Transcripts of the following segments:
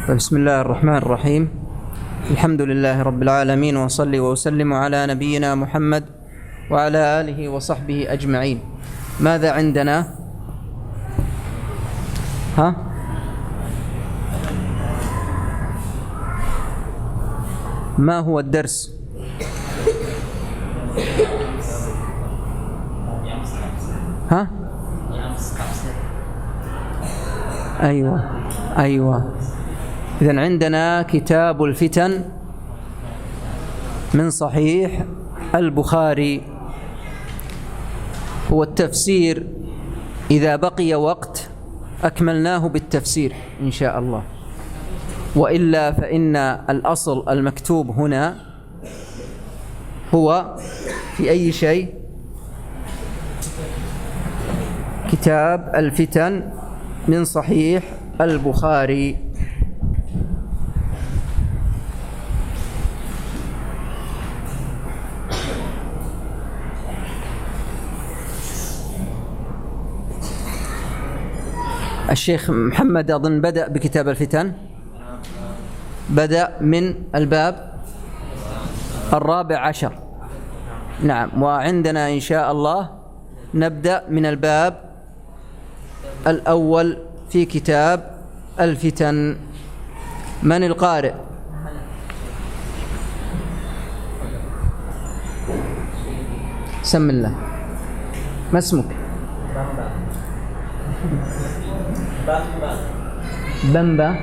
بسم الله الرحمن الرحيم. الحمد لله رب العالمين، وصلي وسلم على نبينا محمد وعلى آله وصحبه أجمعين. ماذا عندنا؟ ما هو الدرس؟ أيوة. إذن عندنا كتاب الفتن من صحيح البخاري. هو التفسير، إذا بقي وقت أكملناه بالتفسير إن شاء الله، وإلا فإن الأصل المكتوب هنا هو في أي شيء؟ كتاب الفتن من صحيح البخاري. الشيخ محمد أظن بدأ بكتاب الفتن، بدأ من الباب 14. نعم، وعندنا إن شاء الله نبدأ من الباب الأول في كتاب الفتن. من القارئ؟ سم الله. ما اسمك؟ بمبا.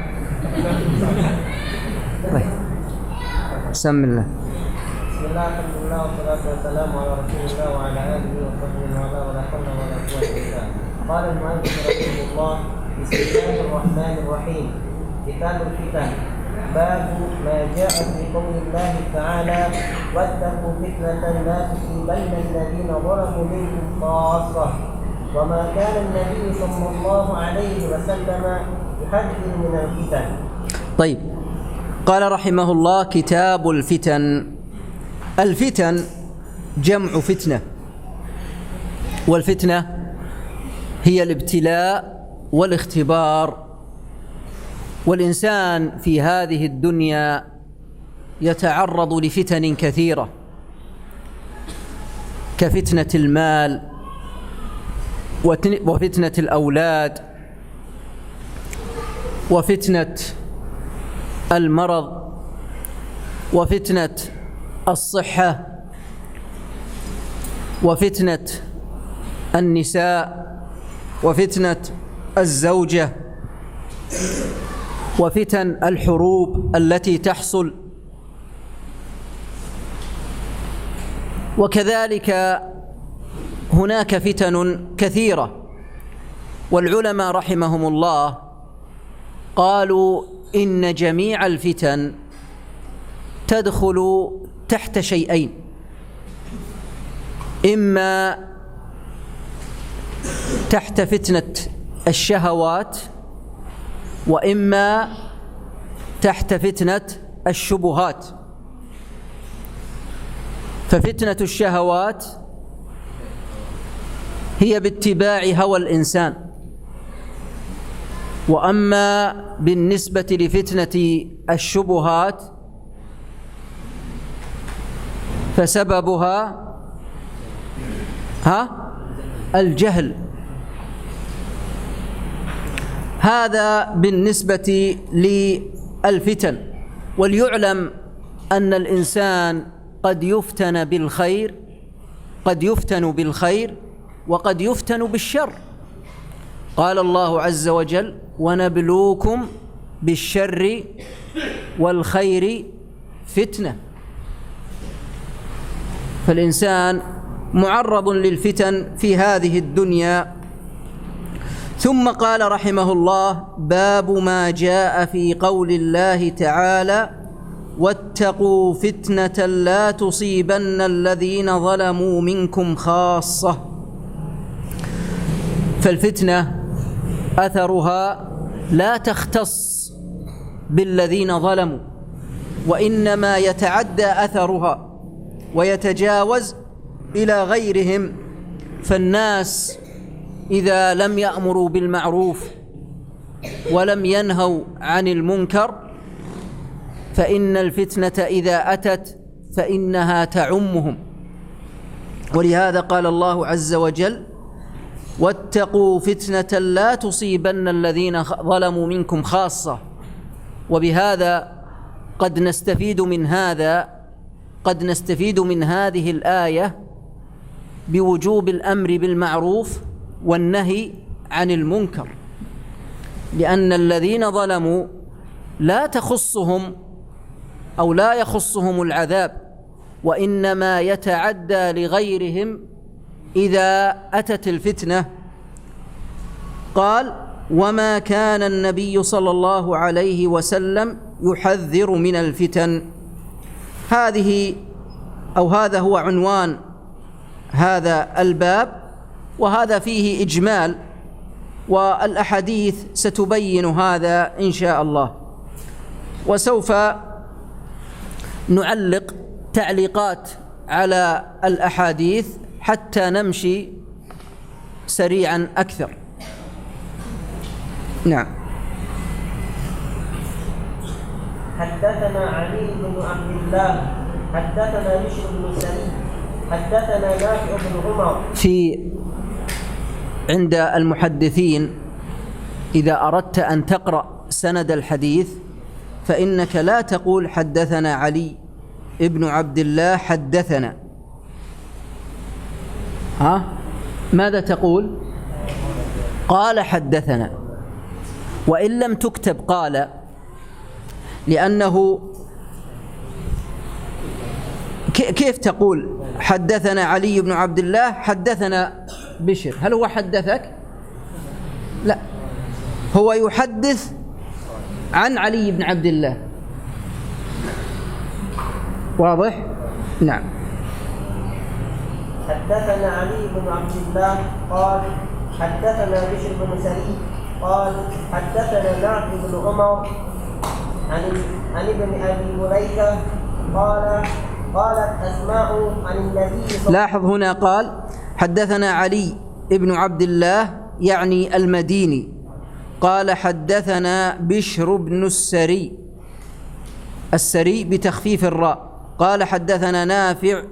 طيب، سم الله. بسم الله، الحمد لله، والصلاة والسلام على رسول الله وعلى آله وصحبه ولا حول ولا قوة إلا بالله. قال المؤلف رحمه الله: بسم الله الرحمن الرحيم. كتاب الفتن. باب ما جاء في قول الله تعالى: واتقوا فتنة لا تصيبن الذين ظلموا منكم خاصة. وما كان النبي صلى الله عليه وسلم يحذر من الفتن. طيب، قال رحمه الله: كتاب الفتن. الفتن جمع فتنة، والفتنة هي الابتلاء والاختبار، والإنسان في هذه الدنيا يتعرض لفتن كثيرة، كفتنة المال، وفتنة الأولاد، وفتنة المرض، وفتنة الصحة، وفتنة النساء، وفتنة الزوجة، وفتن الحروب التي تحصل، وكذلك هناك فتن كثيرة. والعلماء رحمهم الله قالوا إن جميع الفتن تدخل تحت شيئين: إما تحت فتنة الشهوات، وإما تحت فتنة الشبهات. ففتنة الشهوات هي باتباع هوى الإنسان، وأما بالنسبة لفتنة الشبهات فسببها الجهل. هذا بالنسبة للفتن. وليعلم أن الإنسان قد يفتن بالخير، قد يفتن بالخير وقد يفتن بالشر. قال الله عز وجل: ونبلوكم بالشر والخير فتنة. فالإنسان معرض للفتن في هذه الدنيا. ثم قال رحمه الله: باب ما جاء في قول الله تعالى: واتقوا فتنة لا تصيبن الذين ظلموا منكم خاصة. فالفتنة أثرها لا تختص بالذين ظلموا، وإنما يتعدى أثرها ويتجاوز إلى غيرهم. فالناس إذا لم يأمروا بالمعروف ولم ينهوا عن المنكر فإن الفتنة إذا أتت فإنها تعمهم. ولهذا قال الله عز وجل: واتقوا فتنة لا تصيبن الذين ظلموا منكم خاصة. وبهذا قد نستفيد من هذه الآية بوجوب الأمر بالمعروف والنهي عن المنكر، لأن الذين ظلموا لا يخصهم العذاب، وإنما يتعدى لغيرهم إذا أتت الفتنة. قال: وما كان النبي صلى الله عليه وسلم يحذر من الفتن. هذا هو عنوان هذا الباب، وهذا فيه إجمال، والأحاديث ستبين هذا إن شاء الله. وسوف نعلق تعليقات على الأحاديث حتى نمشي سريعا أكثر. نعم. حدثنا علي بن عبد الله حدثنا بشر بن سليم حدثنا نافع بن عمر. عند المحدثين إذا أردت أن تقرأ سند الحديث فإنك لا تقول حدثنا علي ابن عبد الله حدثنا، ماذا تقول؟ قال حدثنا. وإن لم تكتب قال، لأنه كيف تقول حدثنا علي بن عبد الله حدثنا بشر؟ هل هو حدثك؟ لا، هو يحدث عن علي بن عبد الله. واضح؟ نعم. حدثنا علي بن عبد الله قال حدثنا بشر بن سليم قال حدثنا نافع بن عمر عن ابن أبي مليكة قالت أسماء عن النبي لاحظ هنا قال حدثنا علي ابن عبد الله يعني المديني، قال حدثنا بشر بن السري بتخفيف الراء، قال حدثنا نافع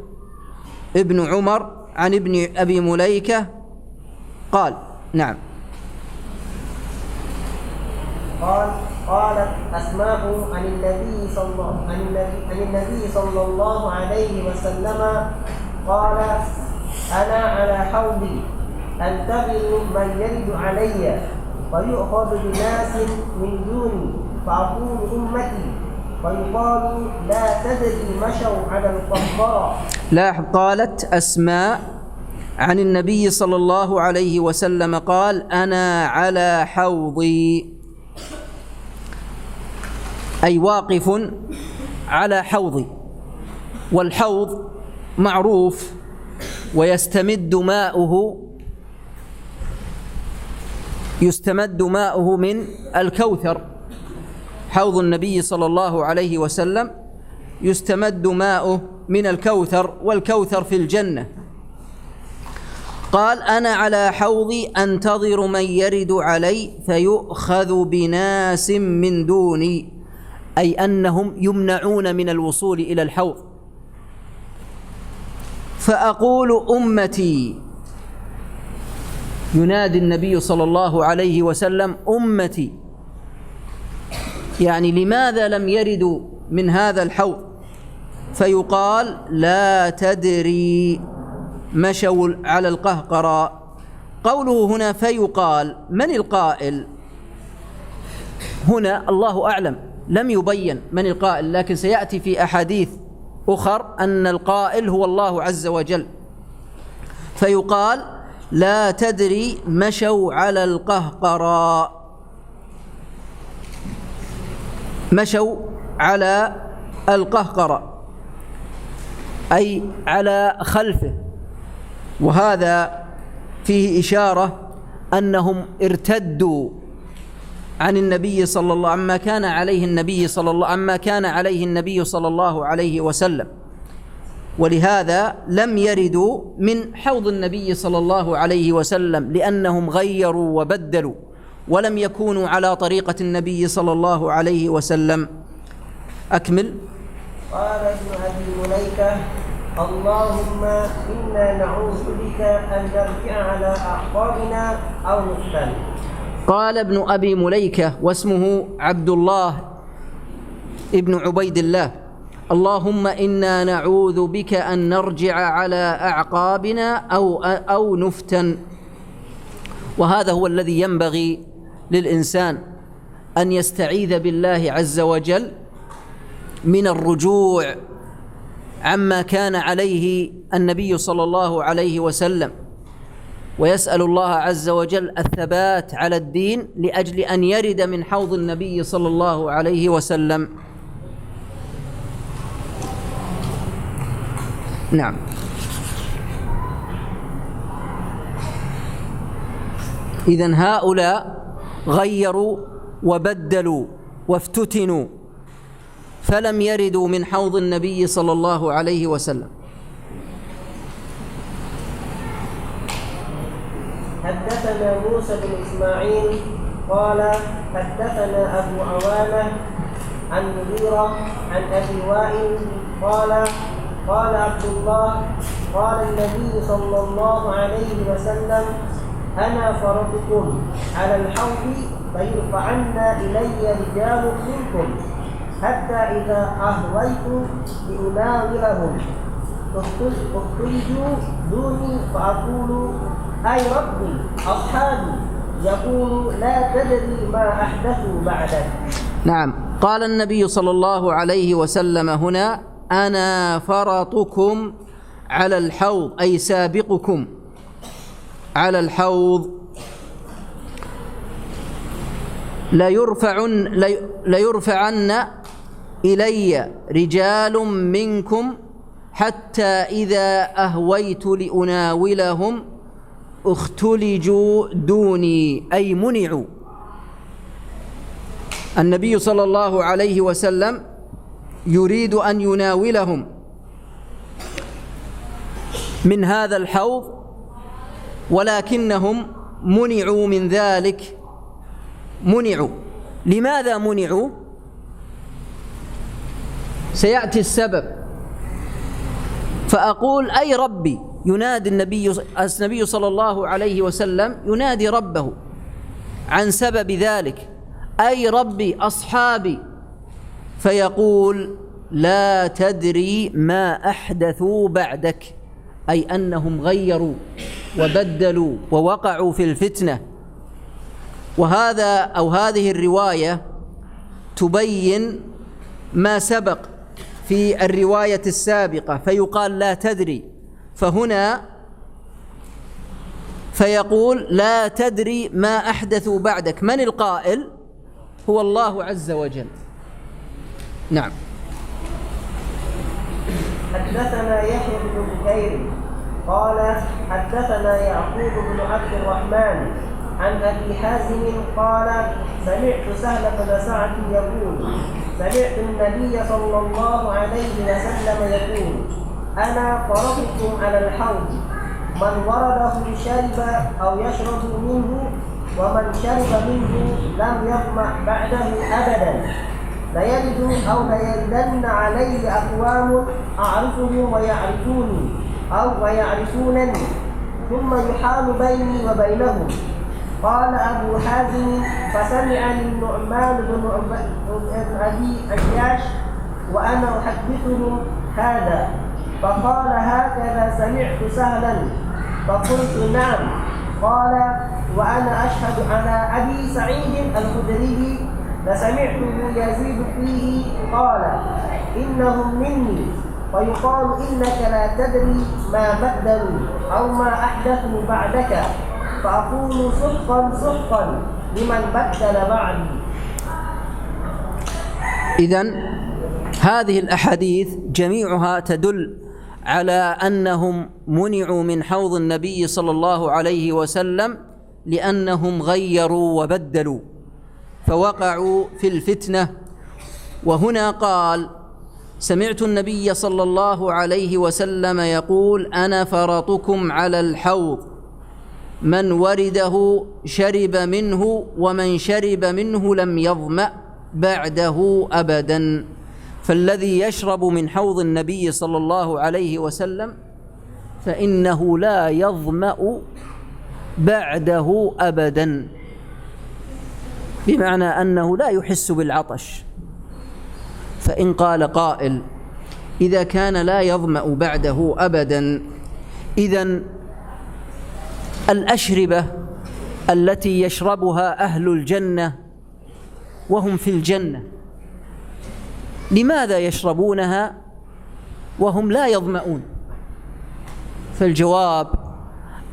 ابن عمر عن ابن أبي مليكة قال. نعم. قالت أسماء عن النبي صلى الله عليه وسلم قال: أنا على حوضي أنتظر من يرد علي فيؤخذ بناس من دوني فأقول أمتي فيقال لا تدري مشوا على القنطرة. لاحظ قالت أسماء عن النبي صلى الله عليه وسلم قال: أنا على حوضي، أي واقف على حوضي. والحوض معروف ويستمد ماؤه من الكوثر. حوض النبي صلى الله عليه وسلم يستمد ماؤه من الكوثر، والكوثر في الجنة. قال: أنا على حوضي أنتظر من يرد علي فيؤخذ بناس من دوني، أي أنهم يمنعون من الوصول إلى الحوض. فأقول أمتي، ينادي النبي صلى الله عليه وسلم أمتي، يعني لماذا لم يردوا من هذا الحوض؟ فيقال لا تدري مشوا على القهقرى. قوله هنا فيقال، من القائل هنا؟ الله أعلم، لم يبين من القائل، لكن سيأتي في أحاديث أخر أن القائل هو الله عز وجل. فيقال لا تدري مشوا على القهقرى، مشوا على القهقرى أي على خلفه. وهذا فيه إشارة أنهم ارتدوا عن النبي صلى الله عما كان عليه النبي صلى الله عليه وسلم، ولهذا لم يردوا من حوض النبي صلى الله عليه وسلم، لأنهم غيروا وبدلوا ولم يكونوا على طريقة النبي صلى الله عليه وسلم. أكمل. قال ابن أبي مليكة: اللهم إنا نعوذ بك أن نرجع على أعقابنا أو نفتن. قال ابن أبي مليكة واسمه عبد الله ابن عبيد الله: اللهم إنا نعوذ بك أن نرجع على أعقابنا أو نفتن. وهذا هو الذي ينبغي للإنسان أن يستعيذ بالله عز وجل من الرجوع عما كان عليه النبي صلى الله عليه وسلم، ويسأل الله عز وجل الثبات على الدين لأجل أن يرد من حوض النبي صلى الله عليه وسلم. نعم. إذن هؤلاء غيروا وبدلوا وافتتنوا فلم يردوا من حوض النبي صلى الله عليه وسلم. حدثنا موسى بن إسماعيل قال حدثنا أبو عوانة عن مغيرة عن أبي وائل قال عبد الله: قال النبي صلى الله عليه وسلم: أنا فرطكم على الحوض فيرفعن إلي رجال منكم حتى إذا أهويت لأناولهم اخرجوا دوني فأقول: أي ربي أصحابي. يقول: لا تدري ما أحدثوا بعدك. نعم. قال النبي صلى الله عليه وسلم هنا: أنا فرطكم على الحوض، أي سابقكم على الحوض. ليرفعن إلي رجال منكم حتى إذا أهويت لأناولهم اختلجوا دوني، أي منعوا. النبي صلى الله عليه وسلم يريد أن يناولهم من هذا الحوض، ولكنهم منعوا من ذلك. منعوا. لماذا منعوا؟ سيأتي السبب. فأقول: أي ربي. ينادي النبي صلى الله عليه وسلم ينادي ربه عن سبب ذلك: أي ربي أصحابي. فيقول: لا تدري ما أحدثوا بعدك، أي أنهم غيروا وبدلوا ووقعوا في الفتنة. هذه الرواية تبين ما سبق في الرواية السابقة، فيقال: لا تدري. فهنا فيقول: لا تدري ما أحدثوا بعدك. من القائل؟ هو الله عز وجل. نعم. حدثنا يحيى بن بكير قال حدثنا يعقوب بن عبد الرحمن عن أبي حازم قال: سمعت سهل بن سعد يقول: سمعت النبي صلى الله عليه وسلم يقول: أنا فرطكم على الحوض، من ورده شرب أو يشرب منه، ومن شرب منه لم يظمأ بعده أبدا. ليلد أو ليلدن علي أقوام أعرفهم ويعرفوني أو ويعرفونني، ثم يحال بيني وبينهم. قال أبو حازم: فسمعني النعمان بن أبي عياش وأنا أحدثهم هذا، فقال: هكذا سمعت سهلا. فقلت: نعم. قال: وأنا أشهد على أبي سعيد الخدري لسمعته يزيد فيه قال: إنهم مني، ويقال: إنك لا تدري ما بدلوا أو ما أحدثوا بعدك، فأقول: سحقا سحقا لمن بدل بعدي. إذن هذه الأحاديث جميعها تدل على أنهم منعوا من حوض النبي صلى الله عليه وسلم لأنهم غيروا وبدلوا فوقعوا في الفتنة. وهنا قال: سمعت النبي صلى الله عليه وسلم يقول: أنا فرطكم على الحوض. من ورده شرب منه ومن شرب منه لم يظمأ بعده أبدا. فالذي يشرب من حوض النبي صلى الله عليه وسلم فإنه لا يظمأ بعده أبدا، بمعنى أنه لا يحس بالعطش. فإن قال قائل إذا كان لا يظمأ بعده أبدا، إذن الأشربة التي يشربها أهل الجنة وهم في الجنة لماذا يشربونها وهم لا يظمؤون؟ فالجواب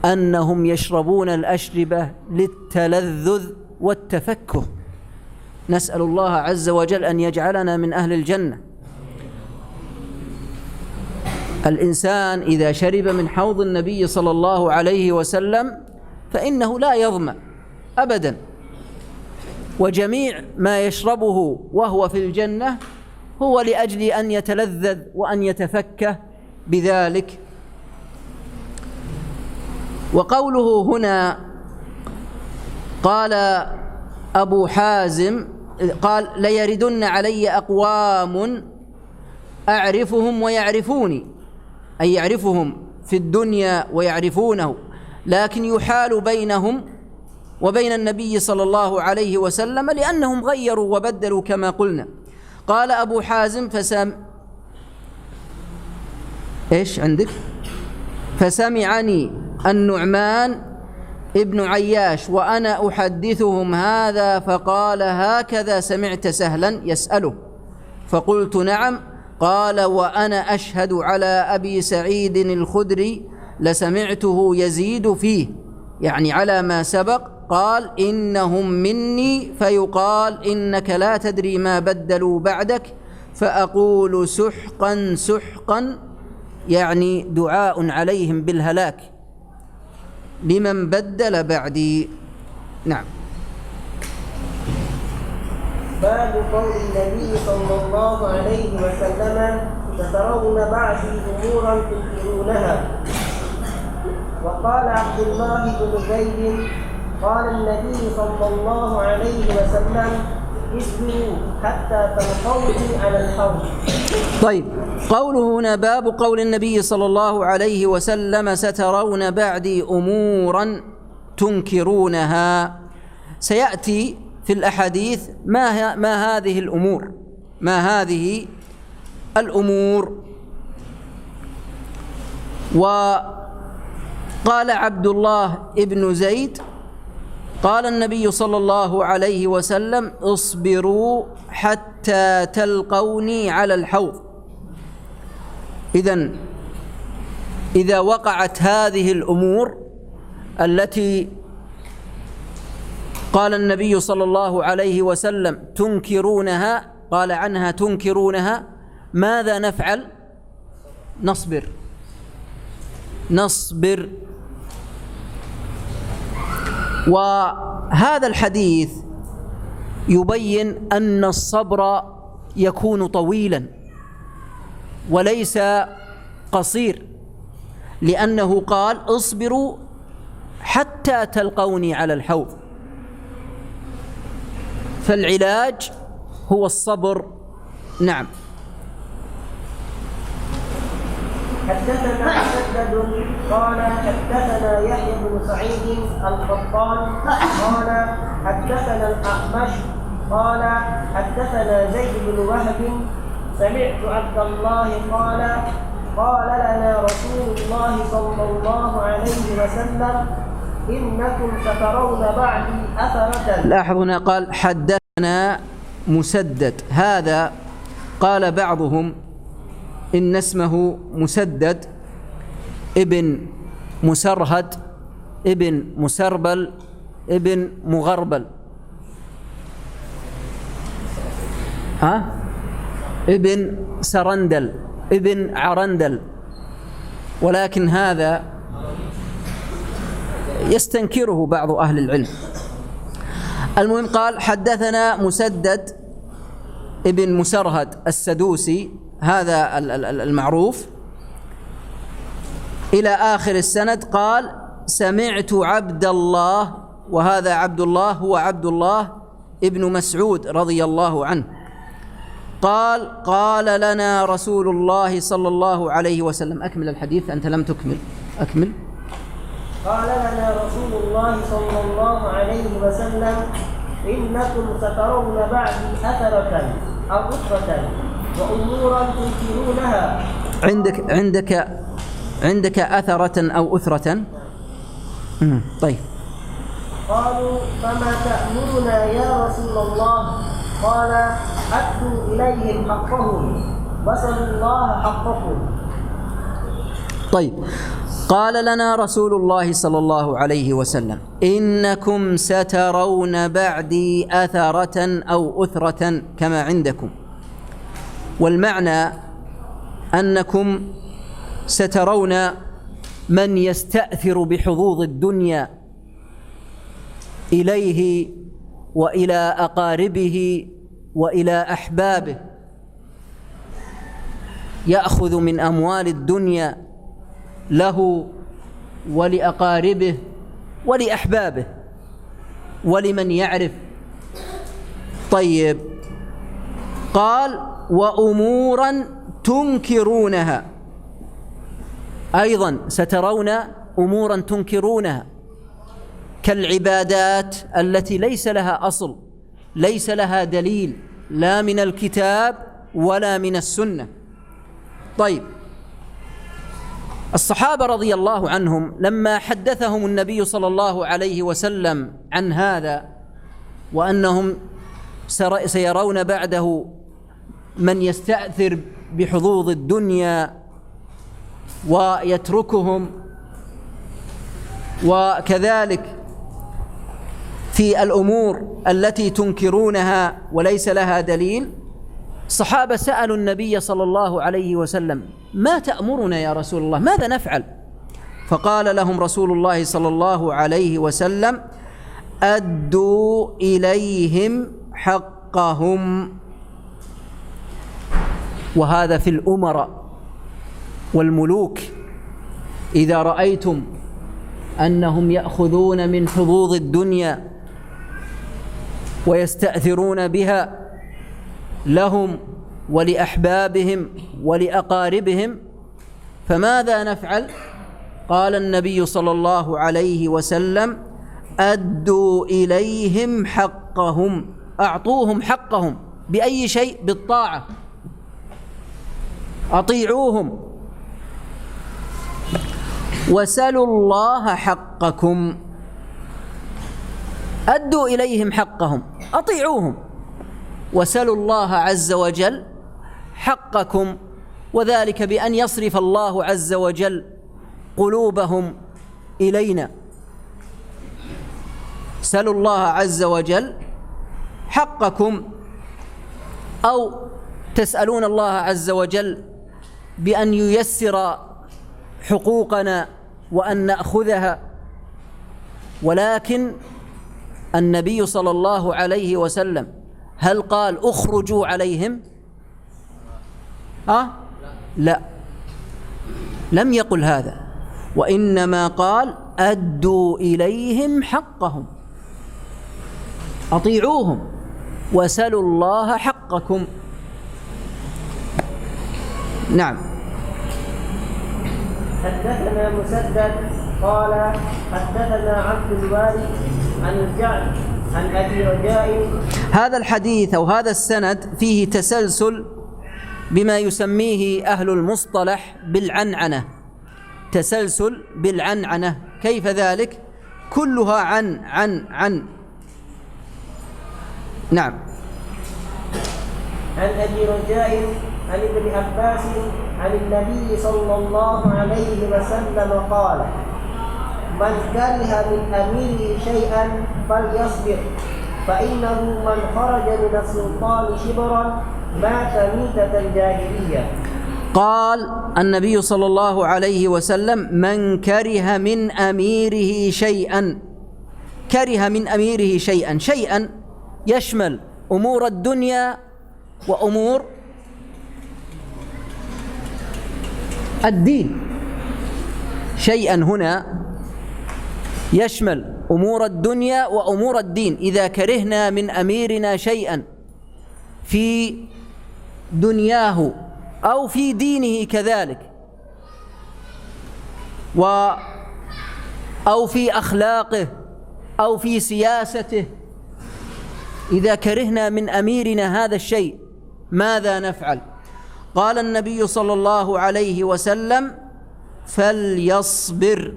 أنهم يشربون الأشربة للتلذذ والتفكه. نسأل الله عز وجل أن يجعلنا من أهل الجنة. الإنسان إذا شرب من حوض النبي صلى الله عليه وسلم فإنه لا يظمأ أبدا، وجميع ما يشربه وهو في الجنة هو لأجل أن يتلذذ وأن يتفكه بذلك. وقوله هنا قال أبو حازم قال ليردن علي أقوام أعرفهم ويعرفوني، أي يعرفهم في الدنيا ويعرفونه، لكن يحال بينهم وبين النبي صلى الله عليه وسلم لأنهم غيروا وبدلوا كما قلنا. قال أبو حازم فسمعني النعمان ابن عياش وأنا أحدثهم هذا فقال هكذا سمعت سهلا يسأله؟ فقلت نعم. قال وأنا أشهد على أبي سعيد الخدري لسمعته يزيد فيه، يعني على ما سبق. قال إنهم مني فيقال إنك لا تدري ما بدلوا بعدك، فأقول سحقا سحقا، يعني دعاء عليهم بالهلاك لمن بدل بعدي. نعم. باب قول النبي صلى الله عليه وسلم سترون بعدي أمورا تنكرونها. وقال عبد الله بن زيد قال النبي صلى الله عليه وسلم اصبروا حتى تلقوني على الحوض. طيب، قوله هنا باب قول النبي صلى الله عليه وسلم سترون بعدي أمورا تنكرونها. سيأتي في الأحاديث ما هذه الأمور، ما هذه الأمور. وقال عبد الله ابن زيد قال النبي صلى الله عليه وسلم اصبروا حتى تلقوني على الحوض. إذا وقعت هذه الأمور التي قال النبي صلى الله عليه وسلم تنكرونها، قال عنها تنكرونها، ماذا نفعل؟ نصبر. وهذا الحديث يبين أن الصبر يكون طويلا وليس قصير، لأنه قال اصبروا حتى تلقوني على الحوض، فالعلاج هو الصبر. نعم. حدثنا مسدد قال حدثنا يحيى بن سعيد القطان قال حدثنا الأعمش قال حدثنا زيد بن وهب سمعت عبد الله قال لنا رسول الله صلى الله عليه وسلم إنكم سترون بعدي أثرة. لاحظ هنا قال حدثنا مسدد، هذا قال بعضهم إن اسمه مسدد ابن مسرهد ابن مسربل ابن مغربل، ابن سرندل ابن عرندل، ولكن هذا يستنكره بعض أهل العلم. المهم قال حدثنا مسدد ابن مسرهد السدوسي، هذا المعروف، إلى آخر السند. قال سمعت عبد الله، وهذا عبد الله هو عبد الله ابن مسعود رضي الله عنه، قال لنا رسول الله صلى الله عليه وسلم. أكمل الحديث، أنت لم تكمل، أكمل. قال لنا رسول الله صلى الله عليه وسلم: إنكم سترون بعدي أثرة أو أخرة وأمورا تنكرونها. عندك أثرة أو أثرة؟ طيب. قالوا: فما تأمرنا يا رسول الله؟ قال: أدوا إليهم حقهم وسلوا الله حقكم. طيب. قال لنا رسول الله صلى الله عليه وسلم: إنكم سترون بعدي أثرة أو أثرة كما عندكم، والمعنى أنكم سترون من يستأثر بحظوظ الدنيا إليه وإلى أقاربه وإلى أحبابه، يأخذ من أموال الدنيا له ولأقاربه ولأحبابه ولمن يعرف. طيب. قال: وأمورا تنكرونها، أيضا سترون أمورا تنكرونها كالعبادات التي ليس لها أصل، ليس لها دليل لا من الكتاب ولا من السنة. طيب. الصحابة رضي الله عنهم لما حدثهم النبي صلى الله عليه وسلم عن هذا، وأنهم سيرون بعده من يستأثر بحظوظ الدنيا ويتركهم، وكذلك في الأمور التي تنكرونها وليس لها دليل، الصحابة سألوا النبي صلى الله عليه وسلم: ما تأمرنا يا رسول الله؟ ماذا نفعل؟ فقال لهم رسول الله صلى الله عليه وسلم: أدوا إليهم حقهم. وهذا في الأمراء والملوك، إذا رأيتم أنهم يأخذون من حظوظ الدنيا ويستأثرون بها لهم ولأحبابهم ولأقاربهم، فماذا نفعل؟ قال النبي صلى الله عليه وسلم: أدوا إليهم حقهم، أعطوهم حقهم. بأي شيء؟ بالطاعة، أطيعوهم. وسلوا الله حقكم، أدوا إليهم حقهم، أطيعوهم، وسلوا الله عز وجل حقكم، وذلك بأن يصرف الله عز وجل قلوبهم إلينا. سلوا الله عز وجل حقكم، أو تسألون الله عز وجل بأن ييسر حقوقنا وأن نأخذها. ولكن النبي صلى الله عليه وسلم هل قال اخرجوا عليهم؟ لا، لم يقل هذا، وإنما قال أدوا إليهم حقهم، أطيعوهم، وسلوا الله حقكم. نعم. حدثنا مسدد قال حدثنا عبد الوارث عن الجعد عن أبي رجاء. هذا الحديث أو هذا السند فيه تسلسل بما يسميه أهل المصطلح بالعنعنة، تسلسل بالعنعنة. كيف ذلك؟ كلها عن. نعم. عن أبي رجاء عن ابن عباس عن النبي صلى الله عليه وسلم قال: من كره من أميره شيئا فليصبر، فإنه من خرج من السلطان شبرا مات ميتة جاهلية. قال النبي صلى الله عليه وسلم: من كره من أميره شيئا. كره من أميره شيئا، شيئا يشمل أمور الدنيا وأمور الدين. شيئا هنا يشمل أمور الدنيا وأمور الدين. إذا كرهنا من أميرنا شيئا في دنياه أو في دينه كذلك أو في أخلاقه أو في سياسته، إذا كرهنا من أميرنا هذا الشيء ماذا نفعل؟ قال النبي صلى الله عليه وسلم: فليصبر.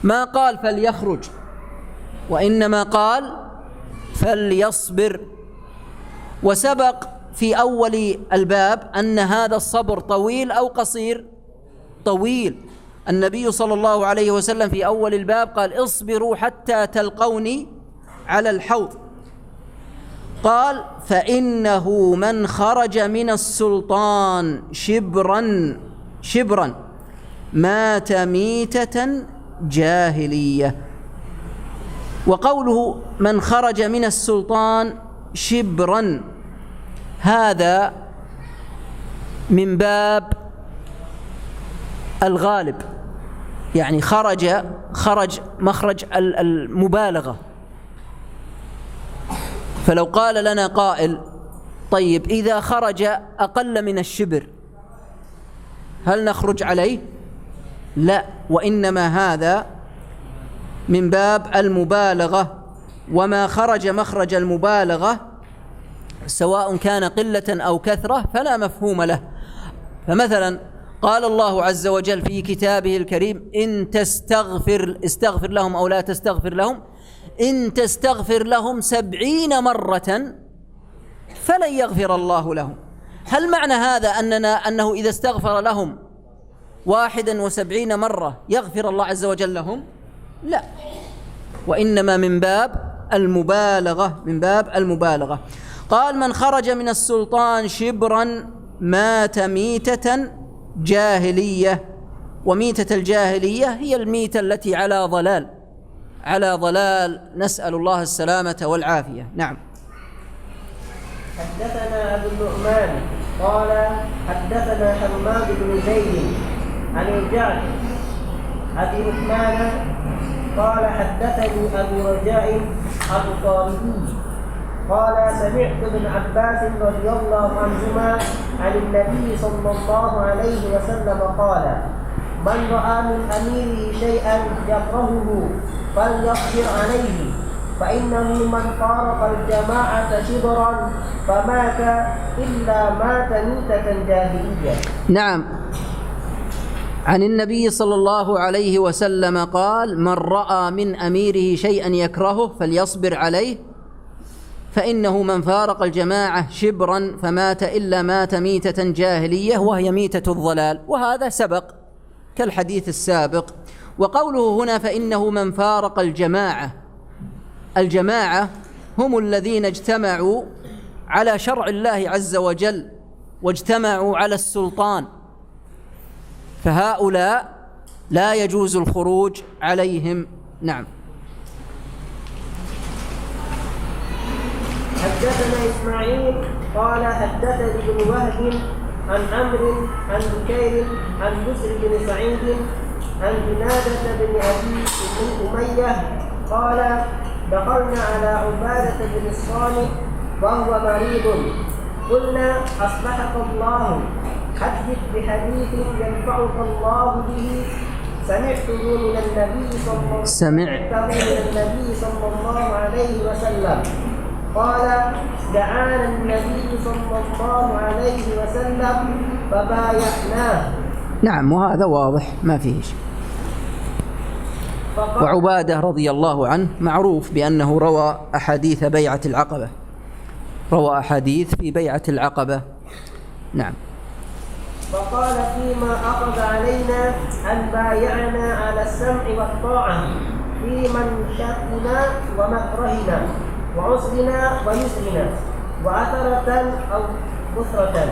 ما قال فليخرج، وإنما قال فليصبر. وسبق في أول الباب أن هذا الصبر طويل أو قصير؟ طويل. النبي صلى الله عليه وسلم في أول الباب قال: اصبروا حتى تلقوني على الحوض. قال: فإنه من خرج من السلطان شبرا مات ميتة جاهلية. وقوله من خرج من السلطان شبرا هذا من باب الغالب، يعني خرج مخرج المبالغة. فلو قال لنا قائل: طيب إذا خرج أقل من الشبر هل نخرج عليه؟ لا، وإنما هذا من باب المبالغة، وما خرج مخرج المبالغة سواء كان قلة أو كثرة فلا مفهوم له. فمثلا قال الله عز وجل في كتابه الكريم: إن استغفر لهم أو لا تستغفر لهم، إن تستغفر لهم 70 مرة فلن يغفر الله لهم. هل معنى هذا أنه إذا استغفر لهم 71 مرة يغفر الله عز وجل لهم؟ لا، وإنما من باب المبالغة. قال: من خرج من السلطان شبرا مات ميتة جاهلية. وميتة الجاهلية هي الميتة التي على ضلال، نسأل الله السلامة والعافية. نعم. حدثنا أبو النعمان قال: حدثنا حماد بن زيد عن الجعد أبي عثمان قال: حدثني أبو رجاء الطارمي قال: سمعت ابن عباس رضي الله عنهما عن النبي صلى الله عليه وسلم قال: من رأى من أميره شيئا يكرهه فليصبر عليه، فإنه من فارق الجماعة شبرا فمات إلا مات ميتة جاهلية. نعم. عن النبي صلى الله عليه وسلم قال: من رأى من أميره شيئا يكرهه فليصبر عليه، فإنه من فارق الجماعة شبرا فمات إلا مات ميتة جاهلية وهي ميتة الضلال. وهذا سبق كالحديث السابق. وقوله هنا فإنه من فارق الجماعة هم الذين اجتمعوا على شرع الله عز وجل واجتمعوا على السلطان، فهؤلاء لا يجوز الخروج عليهم. نعم. حدثنا إسماعيل قال: حدثني ابن وهب عن عمرو عن بكير عن بسر بن سعيد عن جنادة بن أبي أمية قال: دخلنا على عبادة بن الصامت وهو مريض، قلنا: أصلحك الله، حدث بحديث ينفعك الله به سمعته من النبي صلى الله عليه وسلم. قال: دعانا النبي صلى الله عليه وسلم فبايعناه. نعم، وهذا واضح ما فيه شيء. وعبادة رضي الله عنه معروف بأنه روى أحاديث في بيعة العقبة. نعم. فقال: فيما أخذ علينا أن بايعنا على السمع والطاعة في منشطنا ومكرهنا وعسرنا ويسرنا وأثرة أو بثرة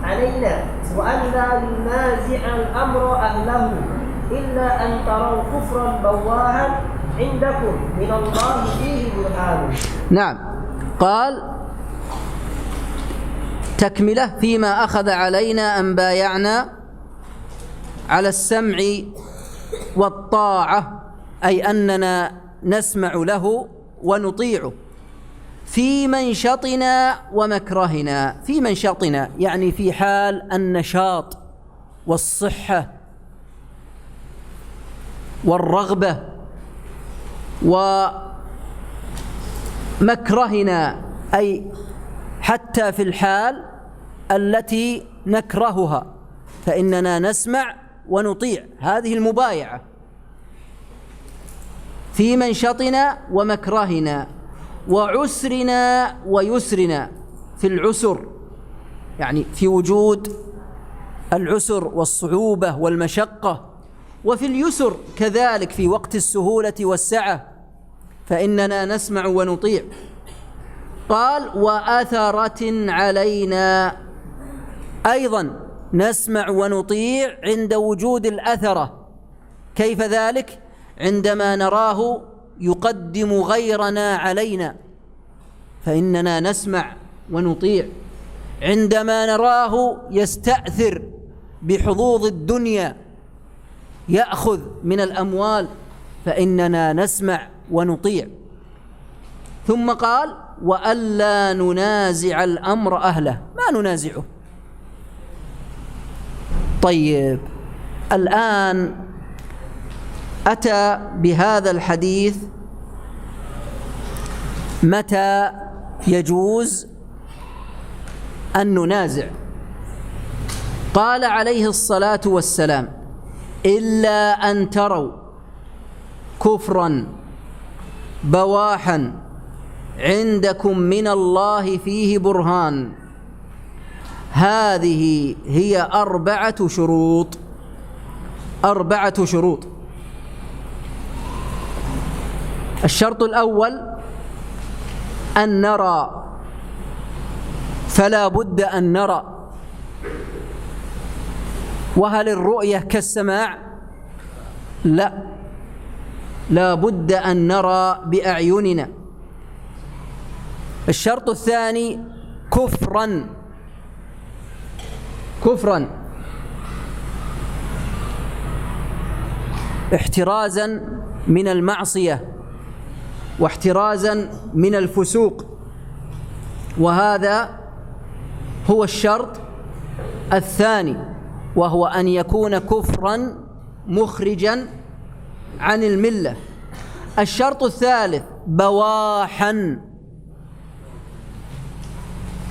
علينا، وأن لا ينازع الأمر أهله إلا أن تروا كفرا بواها عندكم من الله فيه برهان. نعم. قال تكملة: فيما أخذ علينا أن بايعنا على السمع والطاعة أي أننا نسمع له ونطيعه في منشطنا ومكرهنا. في منشطنا يعني في حال النشاط والصحة والرغبة، ومكرهنا أي حتى في الحال التي نكرهها فإننا نسمع ونطيع. هذه المبايعة في منشطنا ومكرهنا وعسرنا ويسرنا. في العسر يعني في وجود العسر والصعوبة والمشقة، وفي اليسر كذلك في وقت السهولة والسعة فإننا نسمع ونطيع. قال وأثرة علينا، أيضا نسمع ونطيع عند وجود الأثرة. كيف ذلك؟ عندما نراه يقدم غيرنا علينا فإننا نسمع ونطيع، عندما نراه يستأثر بحظوظ الدنيا يأخذ من الأموال فإننا نسمع ونطيع. ثم قال وألا ننازع الأمر أهله، ما ننازعه. طيب الآن أتى بهذا الحديث متى يجوز أن ننازع. قال عليه الصلاة والسلام إلا أن تروا كفرا بواحا عندكم من الله فيه برهان. هذه هي 4 شروط. 4 شروط. الشرط الأول أن نرى، فلا بد أن نرى. وهل الرؤية كالسماع؟ لا بد أن نرى بأعيننا. الشرط الثاني كفرا احترازا من المعصية واحترازا من الفسوق، وهذا هو الشرط الثاني، وهو أن يكون كفرا مخرجا عن الملة. الشرط الثالث بواحا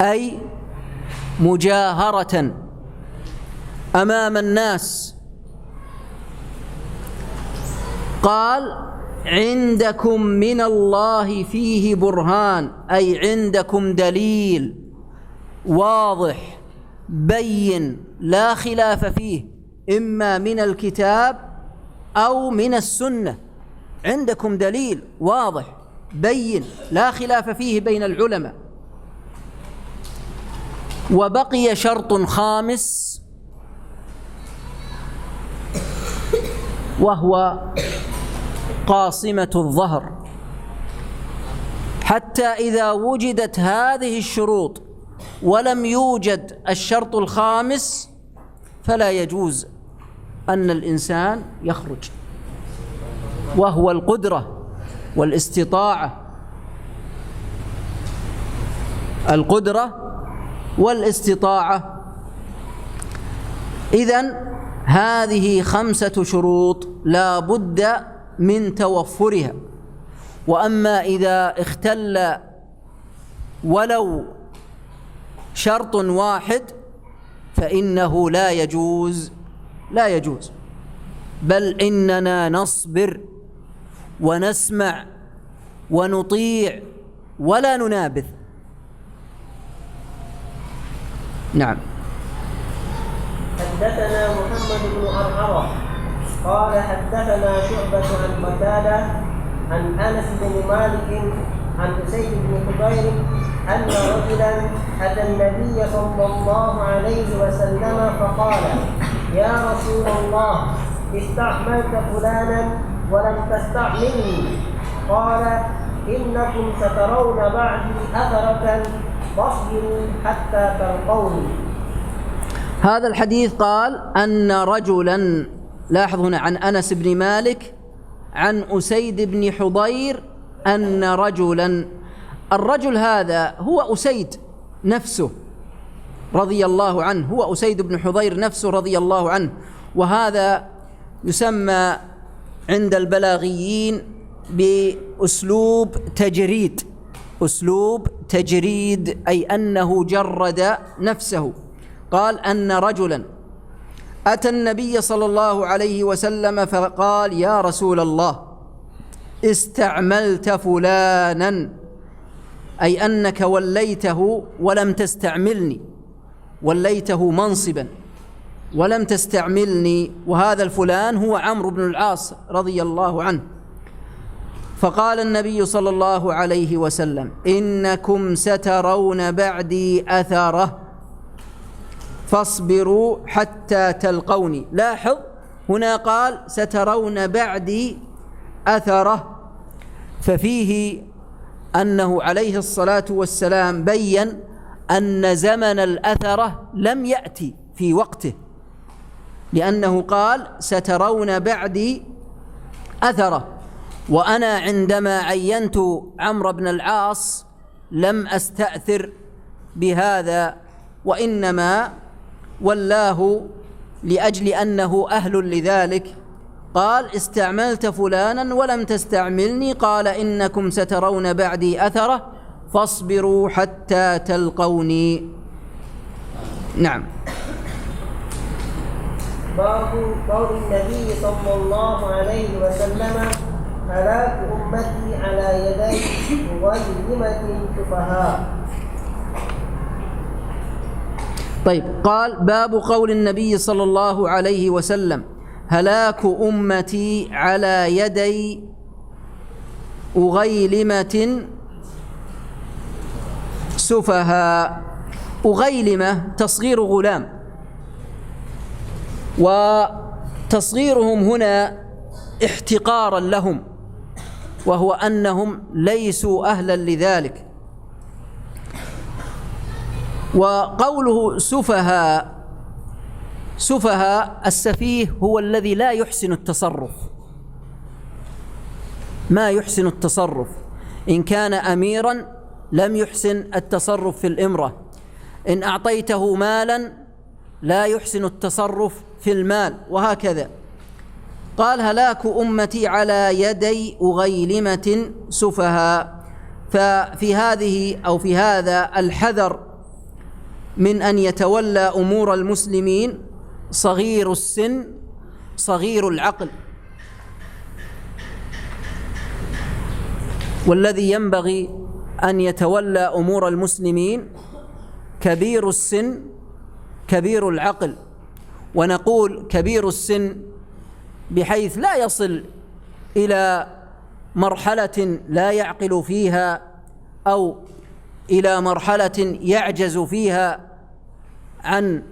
أي مجاهرة أمام الناس. قال عندكم من الله فيه برهان أي عندكم دليل واضح بين لا خلاف فيه، إما من الكتاب أو من السنة. عندكم دليل واضح بين لا خلاف فيه بين العلماء. وبقي شرط خامس وهو قاصمة الظهر. حتى إذا وجدت هذه الشروط ولم يوجد الشرط الخامس فلا يجوز أن الإنسان يخرج، وهو القدرة والاستطاعة. القدرة والاستطاعة. إذن هذه 5 شروط لا بد من توفرها. وأما إذا اختل ولو شرط واحد فإنه لا يجوز، بل إننا نصبر ونسمع ونطيع ولا ننابذ. نعم. حدثنا محمد بن عرعرة قال حدثنا شعبة عن قتادة عن أنس بن مالك عن أسيد بن حضير أن رجلا أتى النبي صلى الله عليه وسلم فقال يا رسول الله استعملت فلانا ولم تستعملني. قال إنكم سترون بعدي أثرة فاصبروا حتى تلقوني. هذا الحديث قال أن رجلا، لاحظ هنا عن أنس بن مالك عن أسيد بن حضير أن رجلا، الرجل هذا هو أسيد نفسه رضي الله عنه، هو أسيد بن حضير نفسه رضي الله عنه، وهذا يسمى عند البلاغيين بأسلوب تجريد، أسلوب تجريد، أي أنه جرد نفسه. قال أن رجلا أتى النبي صلى الله عليه وسلم فقال: يا رسول الله، استعملت فلانا، أي أنك وليته ولم تستعملني، وليته منصبا ولم تستعملني، وهذا الفلان هو عمرو بن العاص رضي الله عنه. فقال النبي صلى الله عليه وسلم: إنكم سترون بعدي أثره فاصبروا حتى تلقوني. لاحظ هنا قال: سترون بعدي أثره، ففيه أنه عليه الصلاة والسلام بيّن أن زمن الأثرة لم يأتي في وقته، لأنه قال: سترون بعدي أثره. وأنا عندما عينت عمرو بن العاص لم أستأثر بهذا، وإنما ولاه لأجل أنه أهل لذلك. قال: استعملت فلانا ولم تستعملني، قال: إنكم سترون بعدي أثره فاصبروا حتى تلقوني. نعم. باب قول النبي صلى الله عليه وسلم: هلاك أمتي على يدي مغيمة سفهاء. طيب، قال: باب قول النبي صلى الله عليه وسلم: هلاك أمتي على يدي أغيلمة سفهاء. أغيلمة تصغير غلام، وتصغيرهم هنا احتقارا لهم، وهو أنهم ليسوا أهلا لذلك. وقوله سفهاء، سفهاء السفيه هو الذي لا يحسن التصرف، ما يحسن التصرف. إن كان أميرا لم يحسن التصرف في الإمرة، إن أعطيته مالا لا يحسن التصرف في المال، وهكذا. قال: هلاك أمتي على يدي أغيلمة سفهاء. ففي هذه أو في هذا الحذر من أن يتولى أمور المسلمين صغير السن صغير العقل، والذي ينبغي أن يتولى أمور المسلمين كبير السن كبير العقل. ونقول كبير السن بحيث لا يصل إلى مرحلة لا يعقل فيها، أو إلى مرحلة يعجز فيها عن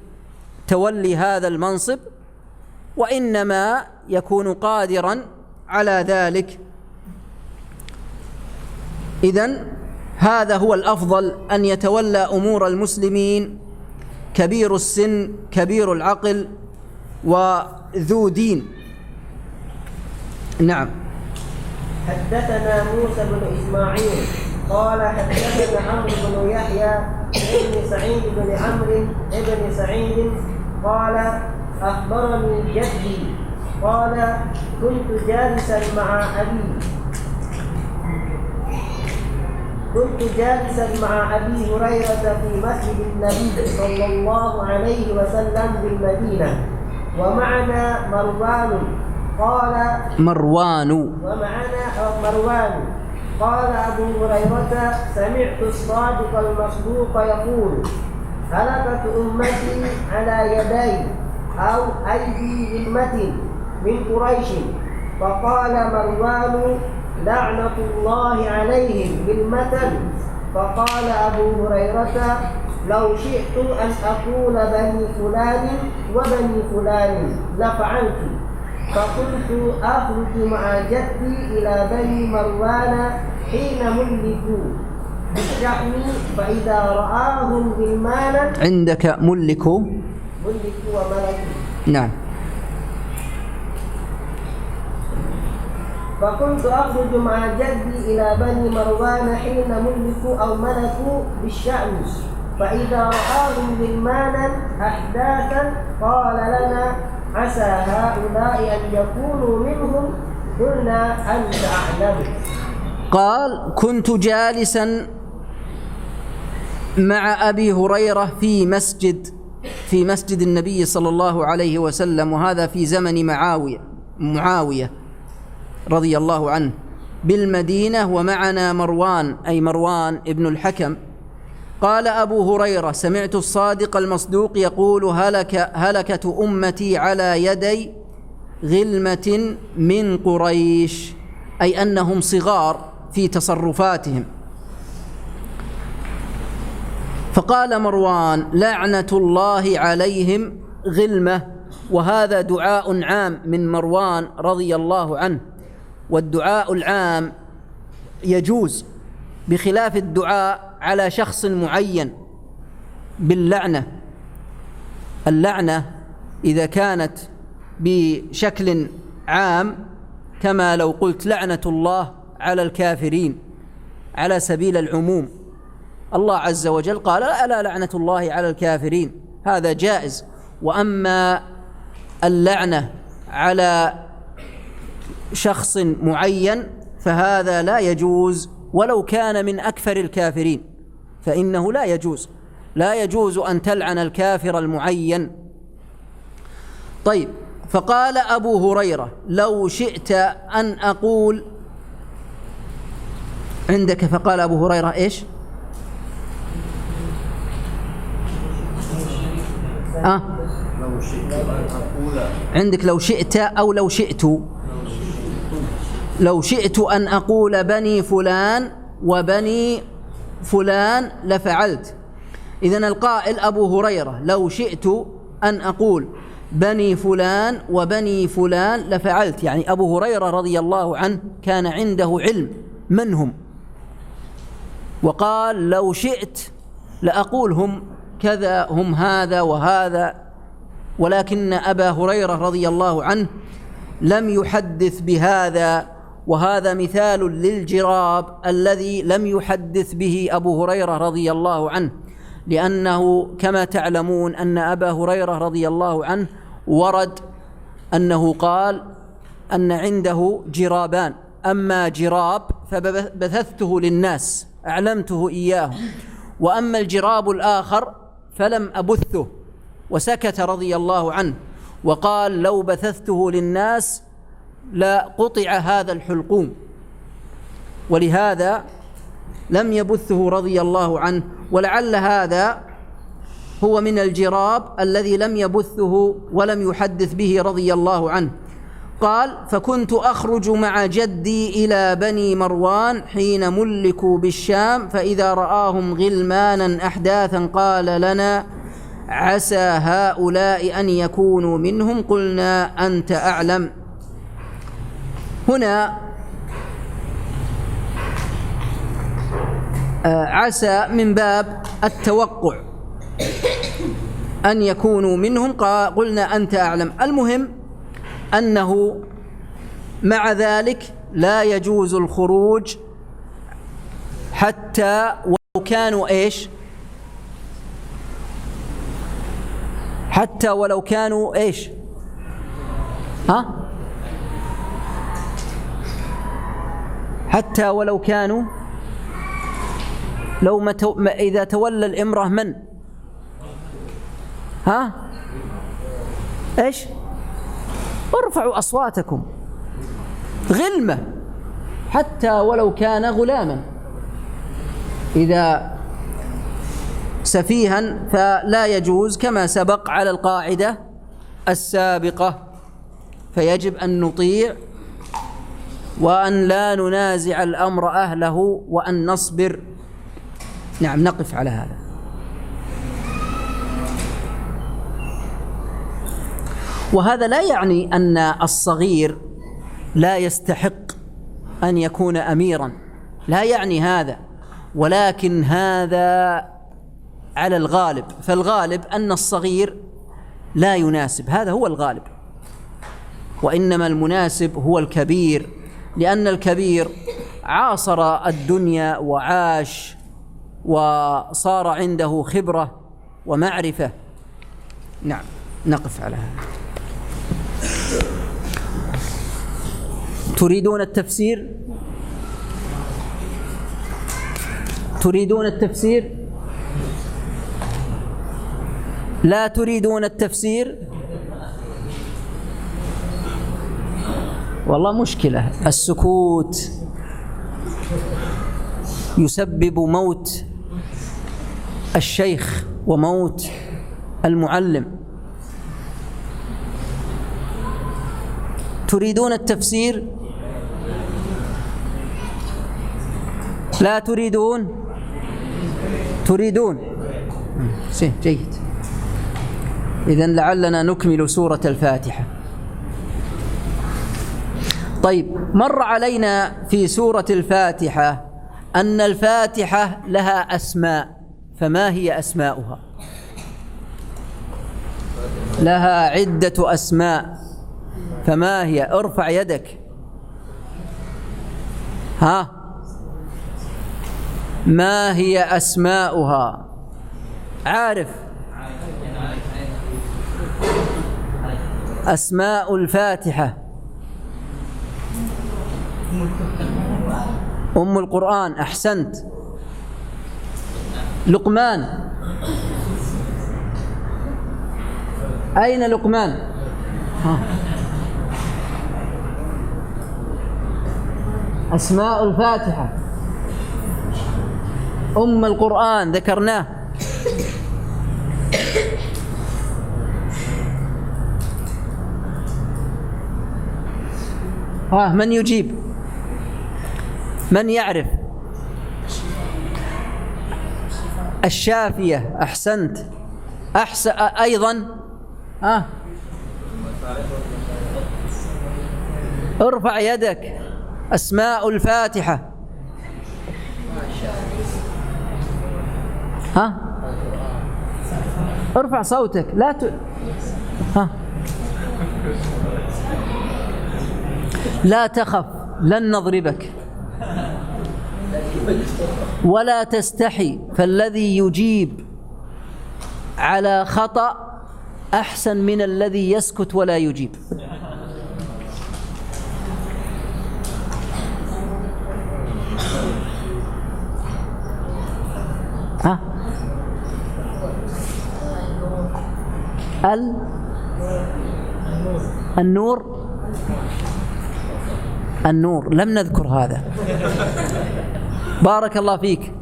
تولي هذا المنصب، وإنما يكون قادرا على ذلك. إذن هذا هو الأفضل، أن يتولى أمور المسلمين كبير السن كبير العقل وذو دين. نعم. حدثنا موسى بن إسماعيل قال: حدثنا عمرو بن يحيى ابن سعيد بن عمرو ابن سعيد قال: أخبرني جدي قال: كنت جالسا مع أبي هريرة في مسجد النبي صلى الله عليه وسلم بالمدينة، ومعنا مروان قال أبو هريرة: سمعت الصادق المصدوق يقول: هلكت أمتي على يدي أو أيدي ذمة من قريش. فقال مروان: لعنة الله عليهم بالمثل. فقال أبو هريرة: لو شئت أن أقول بني فلان وبني فلان لفعلت. فقلت: أخرج مع جدي إلى بني مروان حين ملكوا بالشأن، فإذا رآهم غلمانا. عندك ملكوا وملكوا. نعم. فكنت أخرج مع جدي إلى بني مروان حين ملكوا أو ملكوا بالشأن، فإذا رآهم غلمانا أحداثا قال لنا: عسى هؤلاء أن يكونوا منهم. قلنا: أنت أعلم. قال: كنت جالسا مع أبي هريرة في مسجد النبي صلى الله عليه وسلم، وهذا في زمن معاوية رضي الله عنه بالمدينة، ومعنا مروان أي مروان ابن الحكم. قال أبو هريرة: سمعت الصادق المصدوق يقول: هلكت أمتي على يدي غلمة من قريش، أي أنهم صغار في تصرفاتهم. فقال مروان: لعنة الله عليهم غلمة. وهذا دعاء عام من مروان رضي الله عنه، والدعاء العام يجوز بخلاف الدعاء على شخص معين باللعنة. اللعنة إذا كانت بشكل عام كما لو قلت لعنة الله على الكافرين على سبيل العموم، الله عز وجل قال: ألا لعنة الله على الكافرين، هذا جائز. وأما اللعنة على شخص معين فهذا لا يجوز، ولو كان من أكفر الكافرين فإنه لا يجوز أن تلعن الكافر المعين. طيب، فقال أبو هريرة: لو شئت أن أقول عندك. فقال أبو هريرة إيش؟ لو شئت أن أقول عندك لو شئت أو لو شئت. لو شئت أن أقول بني فلان وبني فلان لفعلت. إذن القائل أبو هريرة: لو شئت أن أقول بني فلان وبني فلان لفعلت. يعني أبو هريرة رضي الله عنه كان عنده علم من هم، وقال: لو شئت لأقول هم كذا، هم هذا وهذا. ولكن أبا هريرة رضي الله عنه لم يحدث بهذا، وهذا مثال للجراب الذي لم يحدث به أبو هريرة رضي الله عنه، لأنه كما تعلمون أن أبا هريرة رضي الله عنه ورد أنه قال أن عنده جرابان: أما جراب فبثثته للناس أعلمته إياه، وأما الجراب الآخر فلم أبثه، وسكت رضي الله عنه وقال: لو بثثته للناس لقطع هذا الحلقوم، ولهذا لم يبثه رضي الله عنه. ولعل هذا هو من الجراب الذي لم يبثه ولم يحدث به رضي الله عنه. قال: فكنت أخرج مع جدي إلى بني مروان حين ملكوا بالشام، فإذا رآهم غلمانا أحداثا قال لنا: عسى هؤلاء أن يكونوا منهم. قلنا: أنت أعلم. هنا عسى من باب التوقع أن يكونوا منهم، قلنا: أنت أعلم. المهم أنه مع ذلك لا يجوز الخروج حتى ولو كانوا إيش؟ حتى ولو كانوا إيش؟ حتى ولو كانوا إذا تولى الإمرة من؟ إيش؟ ارفعوا أصواتكم. غلمة حتى ولو كان غلاما، إذا سفيها فلا يجوز، كما سبق على القاعدة السابقة. فيجب أن نطيع وأن لا ننازع الأمر أهله وأن نصبر. نعم، نقف على هذا. وهذا لا يعني أن الصغير لا يستحق أن يكون أميرا، لا يعني هذا، ولكن هذا على الغالب. فالغالب أن الصغير لا يناسب، هذا هو الغالب، وإنما المناسب هو الكبير لأن الكبير عاصر الدنيا وعاش وصار عنده خبرة ومعرفة. نعم، نقف على هذا. تريدون التفسير؟ تريدون التفسير؟ لا تريدون التفسير؟ والله مشكلة، السكوت يسبب موت الشيخ وموت المعلم. تريدون التفسير؟ لا تريدون؟ تريدون؟ جيد. إذن لعلنا نكمل سورة الفاتحة. طيب، مر علينا في سورة الفاتحة أن الفاتحة لها أسماء، فما هي أسماؤها؟ لها عدة أسماء، فما هي؟ ارفع يدك. ها، ما هي أسماؤها؟ عارف؟ أسماء الفاتحة. أم القرآن، أحسنت. لقمان، أين لقمان؟ أسماء الفاتحة. أم القرآن ذكرناه. من يجيب؟ من يعرف؟ الشافية، أحسنت. أيضا ارفع يدك. أسماء الفاتحة. ارفع صوتك، لا لا تخف، لن نضربك. ولا تستحي، فالذي يجيب على خطأ أحسن من الذي يسكت ولا يجيب. النور. النور لم نذكر هذا. بارك الله فيك.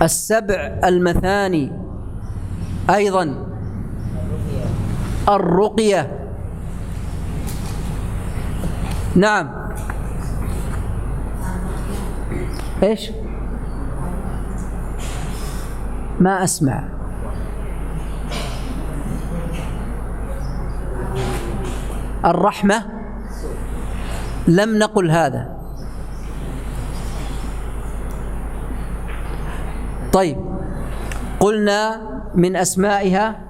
السبع المثاني. أيضا الرقية. نعم. إيش؟ ما أسمع. الرحمة، لم نقل هذا. طيب، قلنا من أسمائها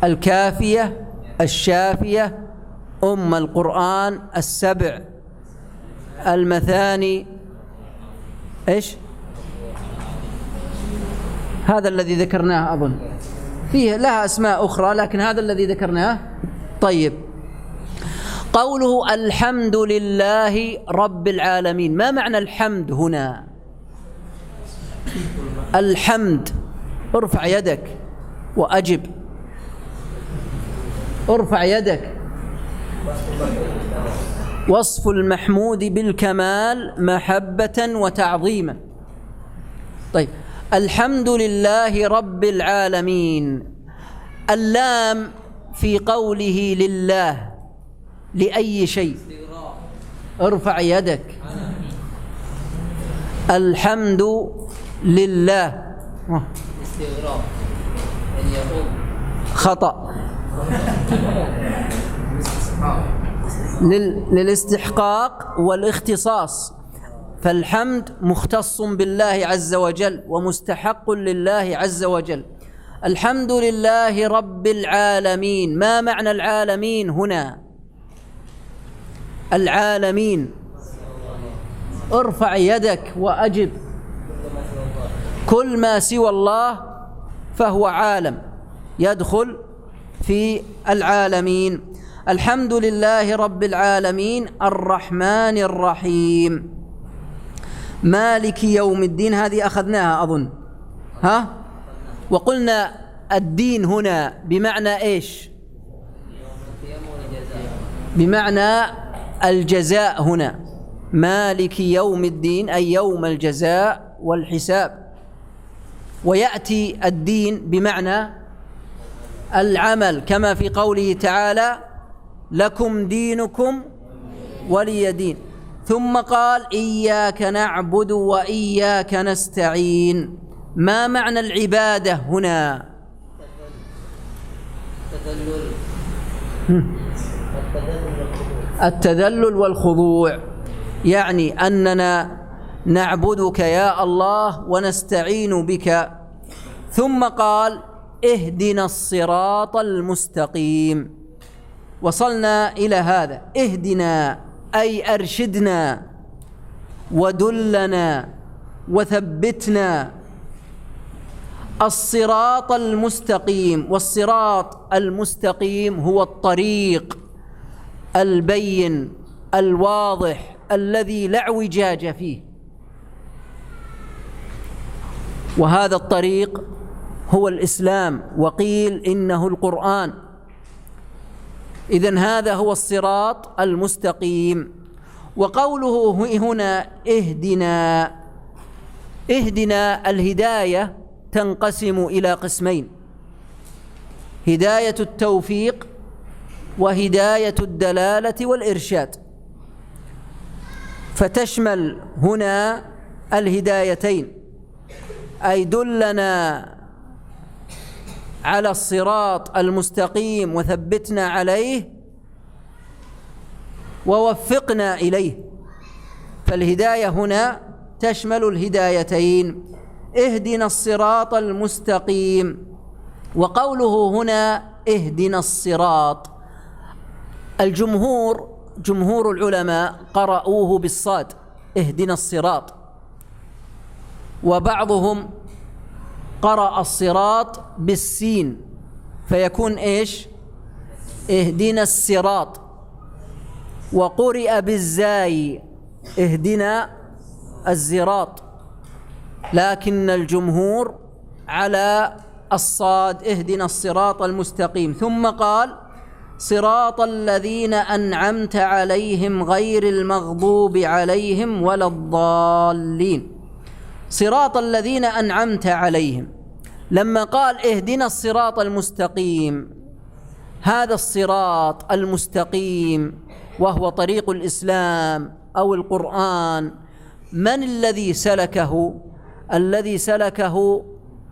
الكافية، الشافية، أم القرآن، السبع المثاني. إيش؟ هذا الذي ذكرناه أظن. فيه لها أسماء أخرى لكن هذا الذي ذكرناه. طيب، قوله الحمد لله رب العالمين، ما معنى الحمد هنا؟ الحمد، ارفع يدك وأجب. ارفع يدك. وصف المحمود بالكمال محبة وتعظيما. طيب، الحمد لله رب العالمين. اللام في قوله لله لأي شيء؟ ارفع يدك. الحمد لله. استغراق أن يقول خطأ. للاستحقاق والاختصاص، فالحمد مختص بالله عز وجل ومستحق لله عز وجل. الحمد لله رب العالمين. ما معنى العالمين هنا؟ العالمين، ارفع يدك وأجب. كل ما سوى الله فهو عالم، يدخل في العالمين. الحمد لله رب العالمين الرحمن الرحيم مالك يوم الدين. هذه أخذناها أظن، ها؟ وقلنا الدين هنا بمعنى إيش؟ بمعنى الجزاء. هنا مالك يوم الدين أي يوم الجزاء والحساب. ويأتي الدين بمعنى العمل كما في قوله تعالى لكم دينكم ولي دين. ثم قال إياك نعبد وإياك نستعين. ما معنى العبادة هنا؟ التذلل والخضوع، يعني أننا نعبدك يا الله ونستعين بك. ثم قال اهدنا الصراط المستقيم. وصلنا إلى هذا، اهدنا أي أرشدنا ودلنا وثبتنا. الصراط المستقيم، والصراط المستقيم هو الطريق البين الواضح الذي لا اعوجاج فيه، وهذا الطريق هو الإسلام، وقيل إنه القرآن. إذن هذا هو الصراط المستقيم. وقوله هنا اهدنا، اهدنا الهداية تنقسم إلى قسمين: هداية التوفيق وهداية الدلالة والإرشاد. فتشمل هنا الهدايتين، أي دلنا على الصراط المستقيم وثبتنا عليه ووفقنا إليه. فالهداية هنا تشمل الهدايتين، اهدنا الصراط المستقيم. وقوله هنا اهدنا الصراط، جمهور العلماء قرأوه بالصاد اهدنا الصراط، وبعضهم قرأ الصراط بالسين فيكون إيش؟ اهدنا الصراط. وقرئ بالزاي اهدنا الزراط، لكن الجمهور على الصاد اهدنا الصراط المستقيم. ثم قال صراط الذين أنعمت عليهم غير المغضوب عليهم ولا الضالين. صراط الذين أنعمت عليهم، لما قال اهدنا الصراط المستقيم، هذا الصراط المستقيم وهو طريق الإسلام أو القرآن، من الذي سلكه؟ الذي سلكه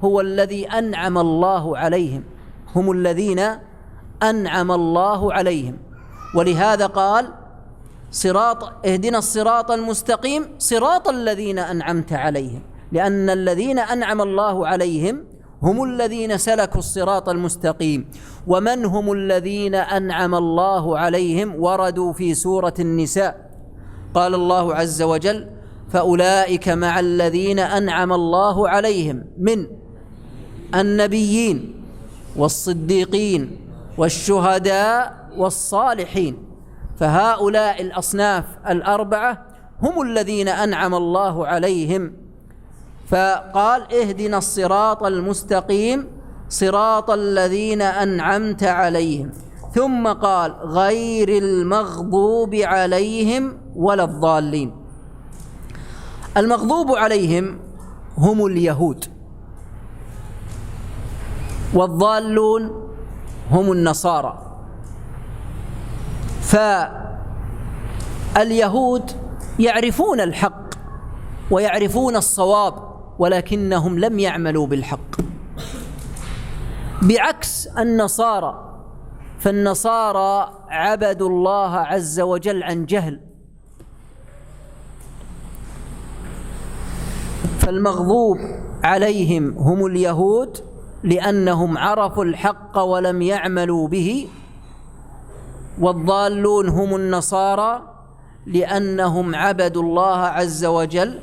هو الذي أنعم الله عليهم، هم الذين أنعم الله عليهم. ولهذا قال اهدنا الصراط المستقيم صراط الذين أنعمت عليهم، لأن الذين أنعم الله عليهم هم الذين سلكوا الصراط المستقيم. ومن هم الذين أنعم الله عليهم؟ وردوا في سورة النساء، قال الله عز وجل فأولئك مع الذين أنعم الله عليهم من النبيين والصديقين والشهداء والصالحين. فهؤلاء الأصناف الأربعة هم الذين أنعم الله عليهم. فقال اهدنا الصراط المستقيم صراط الذين أنعمت عليهم، ثم قال غير المغضوب عليهم ولا الضالين. المغضوب عليهم هم اليهود، والضالون هم النصارى. فاليهود يعرفون الحق ويعرفون الصواب، ولكنهم لم يعملوا بالحق، بعكس النصارى. فالنصارى عبدوا الله عز وجل عن جهل. فالمغضوب عليهم هم اليهود، لأنهم عرفوا الحق ولم يعملوا به، والضالون هم النصارى لأنهم عبدوا الله عز وجل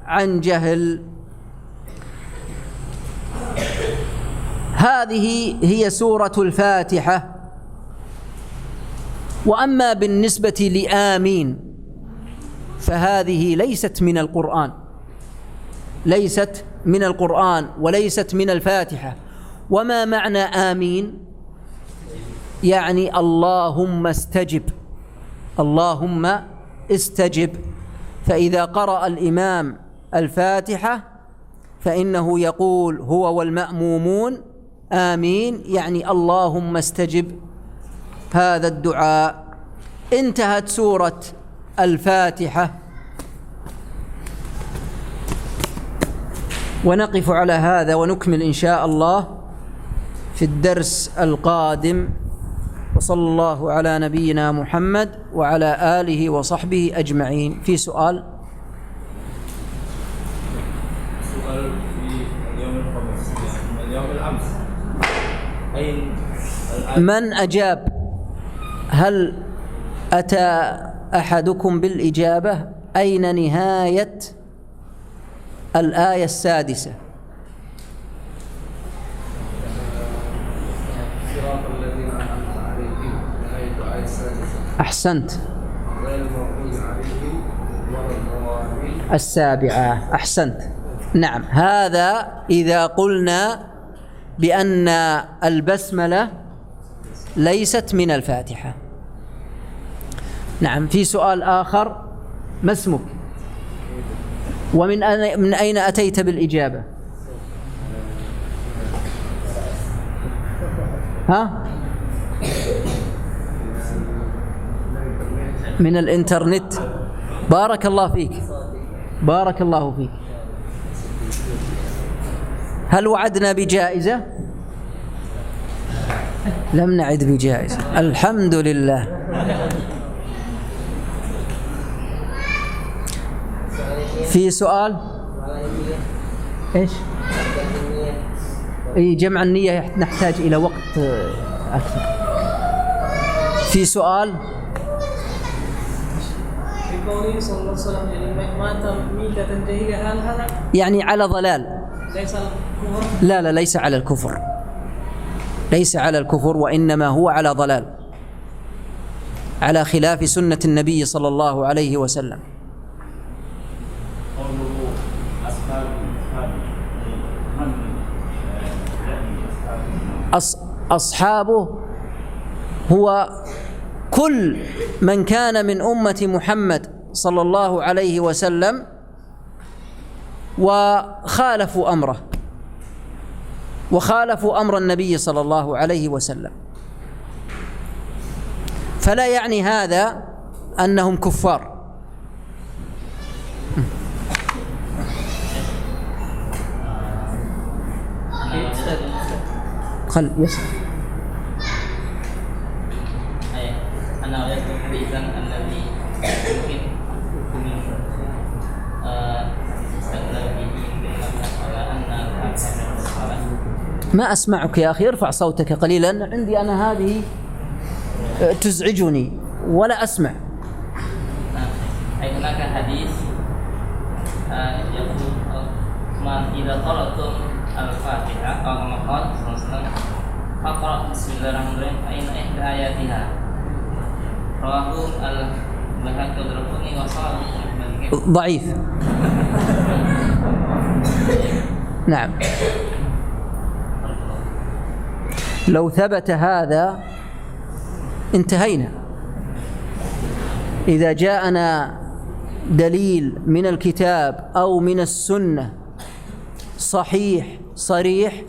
عن جهل. هذه هي سورة الفاتحة. وأما بالنسبة لآمين فهذه ليست من القرآن، ليست من القرآن وليست من الفاتحة. وما معنى آمين؟ يعني اللهم استجب، اللهم استجب. فإذا قرأ الإمام الفاتحة فإنه يقول هو والمأمومون آمين، يعني اللهم استجب هذا الدعاء. انتهت سورة الفاتحة، ونقف على هذا ونكمل إن شاء الله في الدرس القادم. وصلى الله على نبينا محمد وعلى آله وصحبه أجمعين. في سؤال؟ سؤال في اليوم الخميس، اليوم الأمس، أين من أجاب؟ هل أتى أحدكم بالإجابة؟ أين نهاية الآية السادسة؟ صراط الذين أنعمت عليهم، نهاية الآية السادسة. أحسنت. غير المغضوب عليهم ولا الضالين. السابعة. أحسنت. نعم، هذا إذا قلنا بأن البسملة ليست من الفاتحة. نعم. في سؤال آخر؟ ما اسمك؟ ومن أين أتيت بالإجابة؟ ها؟ من الإنترنت. بارك الله فيك، بارك الله فيك. هل وعدنا بجائزة؟ لم نعد بجائزة، الحمد لله. في سؤال؟ ايش؟ اي، جمع النية نحتاج إلى وقت أكثر. في سؤال؟ في قوله صلى الله عليه وسلم يعني مات ميتة جاهلية، هل هذا يعني على ضلال؟ ليس الكفر؟ لا، ليس على الكفر، ليس على الكفر، وإنما هو على ضلال، على خلاف سنة النبي صلى الله عليه وسلم. أصحابه هو كل من كان من أمة محمد صلى الله عليه وسلم وخالفوا أمره وخالفوا أمر النبي صلى الله عليه وسلم، فلا يعني هذا أنهم كفار. خل يسأل. أنا أريد حديثا الذي يمكن استدل به على أن ما أسمعك يا أخي، ارفع صوتك قليلا، عندي أنا هذه تزعجني ولا أسمع. أي هناك حديث يقول من إذا قرأتم الفاتحة أو كما قال صلى الله عليه وسلم فاقرأ بسم الله الرحمن الرحيم أين إحدى آياتها، رواه البيهقي والدارقطني وصححه. ضعيف. نعم. لو ثبت هذا انتهينا. إذا جاءنا دليل من الكتاب أو من السنة صحيح صريح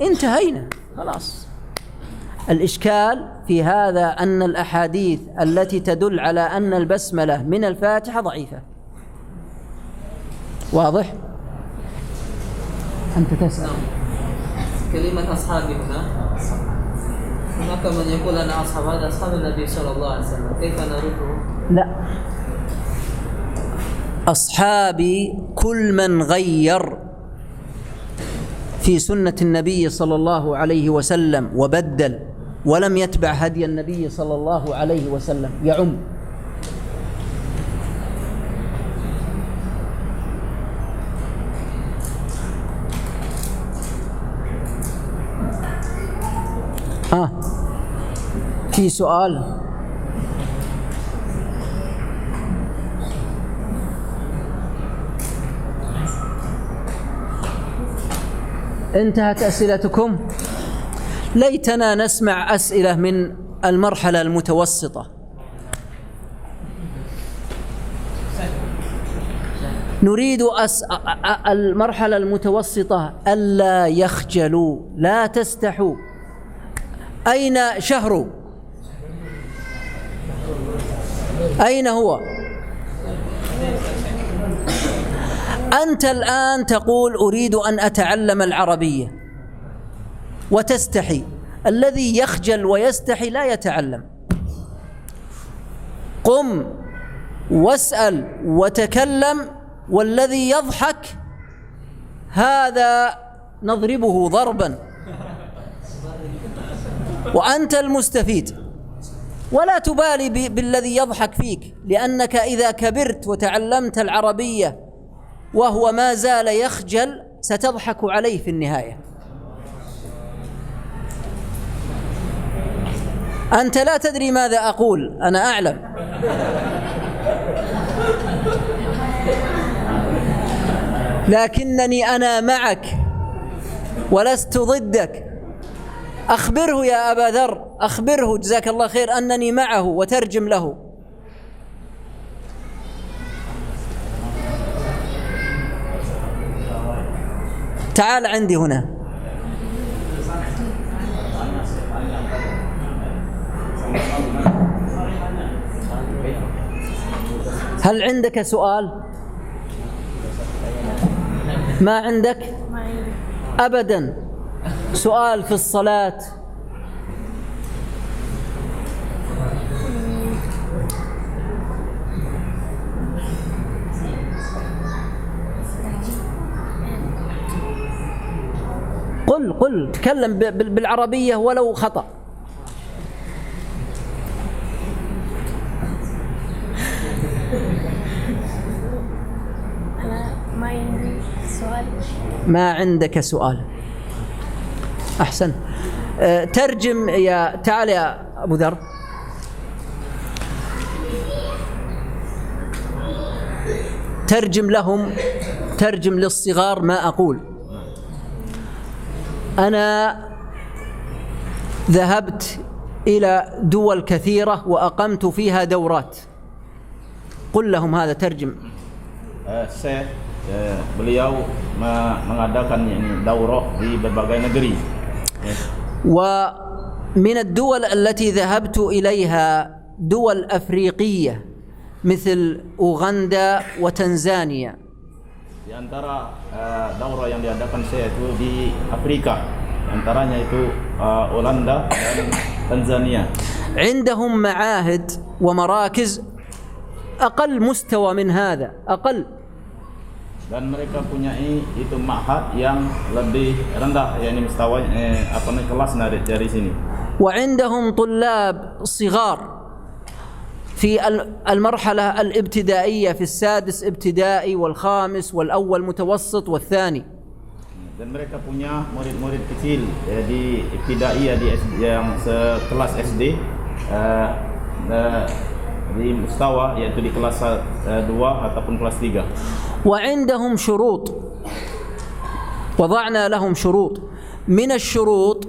انتهينا خلاص. الإشكال في هذا أن الأحاديث التي تدل على أن البسملة من الفاتحة ضعيفة. واضح؟ أنت تسأل. كلمة أصحابي هناك من يقول أنا أصحاب هذا أصحاب النبي صلى الله عليه وسلم، كيف نرده؟ لا، أصحابي كل من غير في سنة النبي صلى الله عليه وسلم وبدل ولم يتبع هدي النبي صلى الله عليه وسلم يعم. في سؤال؟ انتهت أسئلتكم؟ ليتنا نسمع أسئلة من المرحلة المتوسطة. نريد المرحلة المتوسطة ألا يخجلوا، لا تستحوا. أين شهر؟ أين هو؟ أنت الآن تقول أريد أن أتعلم العربية وتستحي. الذي يخجل ويستحي لا يتعلم. قم واسأل وتكلم، والذي يضحك هذا نضربه ضربا، وأنت المستفيد. ولا تبالي بالذي يضحك فيك، لأنك إذا كبرت وتعلمت العربية وهو ما زال يخجل ستضحك عليه في النهاية. أنت لا تدري ماذا أقول، أنا أعلم. لكنني أنا معك ولست ضدك. أخبره يا أبا ذر، أخبره جزاك الله خير أنني معه وترجم له. تعال عندي هنا. هل عندك سؤال؟ ما عندك؟ أبدا. سؤال في الصلاة؟ قل تكلم بالعربية ولو خطأ. أنا ما عندي سؤال. ما عندك سؤال؟ أحسن. ترجم تعال يا أبو ذر. ترجم لهم، ترجم للصغار ما أقول. أنا ذهبت إلى دول كثيرة وأقمت فيها دورات. قل لهم هذا، ترجم. beliau mengadakan daurah di berbagai negeri. ومن الدول التي ذهبت إليها دول أفريقية مثل أوغندا وتنزانيا. Di antara daurah yang diadakan saya itu di Afrika, antaranya itu Holanda dan Tanzania. عندهم معاهد ومراكز أقل مستوى من هذا، أقل. Dan mereka punyai itu ma'had yang lebih rendah, yakni mustawa kelas dari sini. وعندهم طلاب صغار في المرحلة الابتدائية، في السادس ابتدائي والخامس والأول متوسط والثاني. Dan mereka punya murid-murid kecil di ibtidaiyah yang sekelas SD di mustawa, yaitu di kelas 2 ataupun kelas 3. وعندهم شروط، وضعنا لهم شروط. من الشروط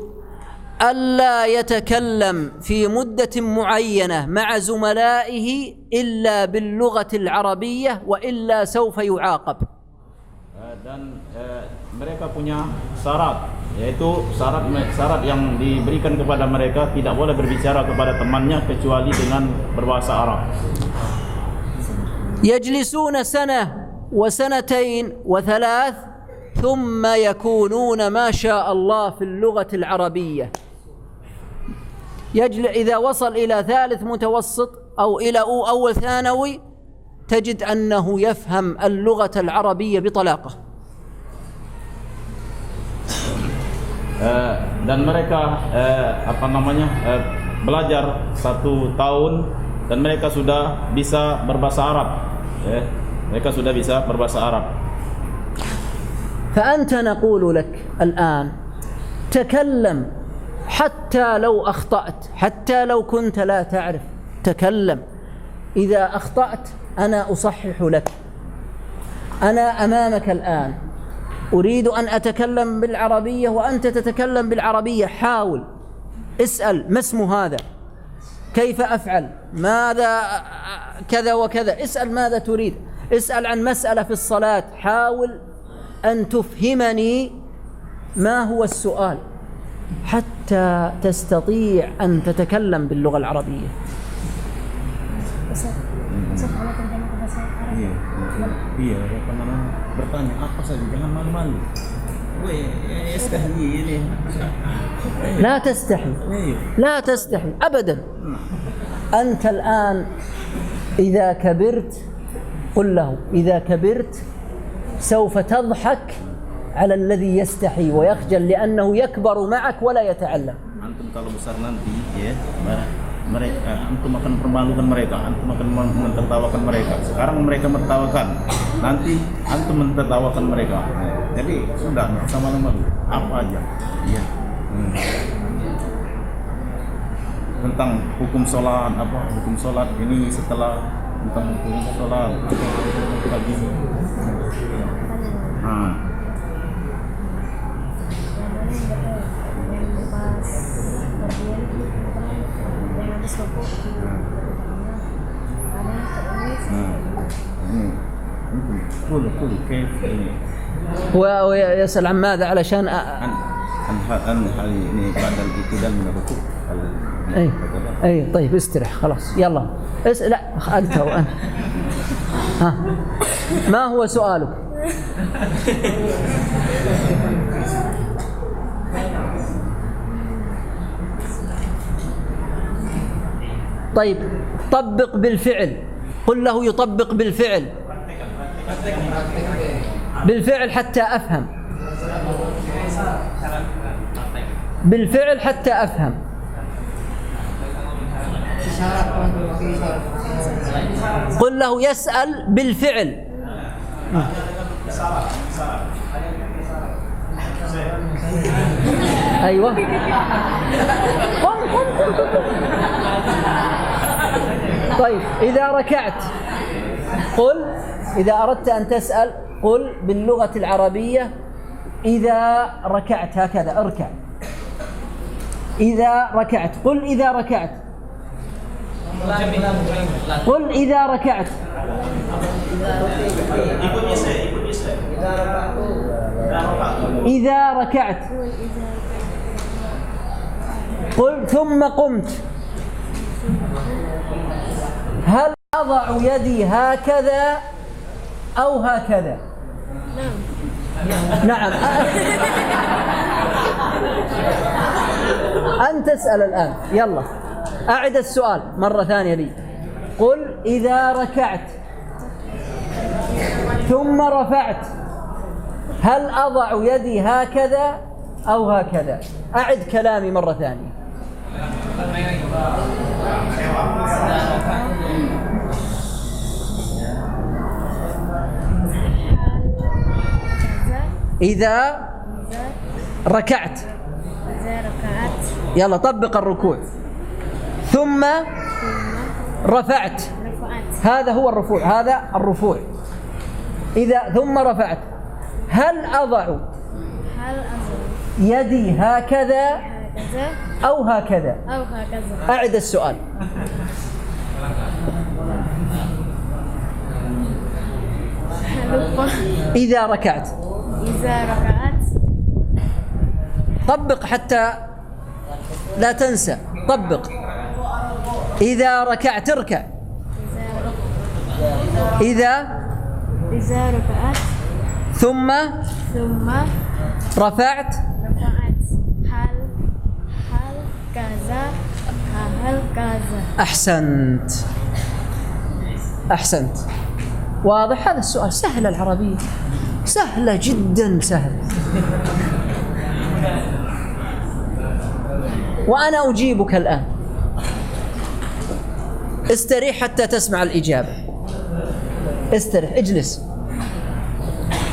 ألا يتكلم في مدة معينة مع زملائه إلا باللغة العربية وإلا سوف يعاقب. Dan mereka punya syarat, yaitu syarat yang diberikan kepada mereka, tidak boleh berbicara kepada temannya kecuali dengan berbahasa Arab. يجلسون سنة وسنتين وثلاث ثم يكونون ما شاء الله في اللغة العربية. إذا وصل إلى ثالث متوسط أو إلى أول ثانوي تجد أنه يفهم اللغة العربية بطلاقة. dan mereka belajar 1 tahun dan mereka sudah bisa berbahasa Arab. Mereka sudah bisa berbahasa Arab. فأنت نقول لك الآن تكلم حتى لو أخطأت، حتى لو كنت لا تعرف تكلم. إذا أخطأت أنا أصحح لك. أنا أمامك الآن أريد أن أتكلم بالعربية وأنت تتكلم بالعربية، حاول اسأل ما اسم هذا، كيف أفعل، ماذا كذا وكذا، اسأل ماذا تريد، اسأل عن مسألة في الصلاة، حاول أن تفهمني ما هو السؤال حتى تستطيع أن تتكلم باللغة العربية. Iya, bertanya apa saja, jangan malu-malu. لا تستحي، لا تستحي أبدا. أنت الآن إذا كبرت، قل له إذا كبرت سوف تضحك على الذي يستحي ويخجل لأنه يكبر معك ولا يتعلم. Antum kalau besar nanti ya, mereka antum akan permalukan mereka, antum akan mentertawakan mereka. Sekarang mereka mentertawakan, nanti antum mentertawakan mereka. Jadi sudah sama malu apa aja. Iya. Tentang hukum sholat, hukum sholat ini setelah tentang hukum sholat lagi. كل كيف ويسأل عن ماذا علشان عن ini بعد الاعتدال من الركوع. اي طيب استرح خلاص يلا لا انت وأنا. ها ما هو سؤالك؟ طيب طبق بالفعل، قل له يطبق بالفعل، بالفعل حتى أفهم، بالفعل حتى أفهم. قل له يسأل بالفعل. أيوة طيب إذا ركعت قل، إذا أردت أن تسأل قل باللغة العربية إذا ركعت هكذا اركع. إذا ركعت قل إذا ركعت، قل إذا ركعت. إذا ركعت قل ثم قمت. هل أضع يدي هكذا أو هكذا؟ نعم. أنت تسأل الآن، يلا أعد السؤال مرة ثانية لي. قل إذا ركعت ثم رفعت هل أضع يدي هكذا أو هكذا؟ أعد كلامي مرة ثانية. إذا ركعت، يلا طبق الركوع. ثم رفعت، هذا هو الرفوع، هذا الرفوع. إذا ثم رفعت هل أضع يدي هكذا أو هكذا؟ أعد السؤال. إذا ركعت طبق حتى لا تنسى، طبق. إذا ركعت اركع. إذا ركعت ثم رفعت هل كذا. أحسنت أحسنت، واضح. هذا السؤال سهل، العربية سهلة جدا، سهل. وأنا أجيبك الآن. استريح حتى تسمع الإجابة. استرح، اجلس.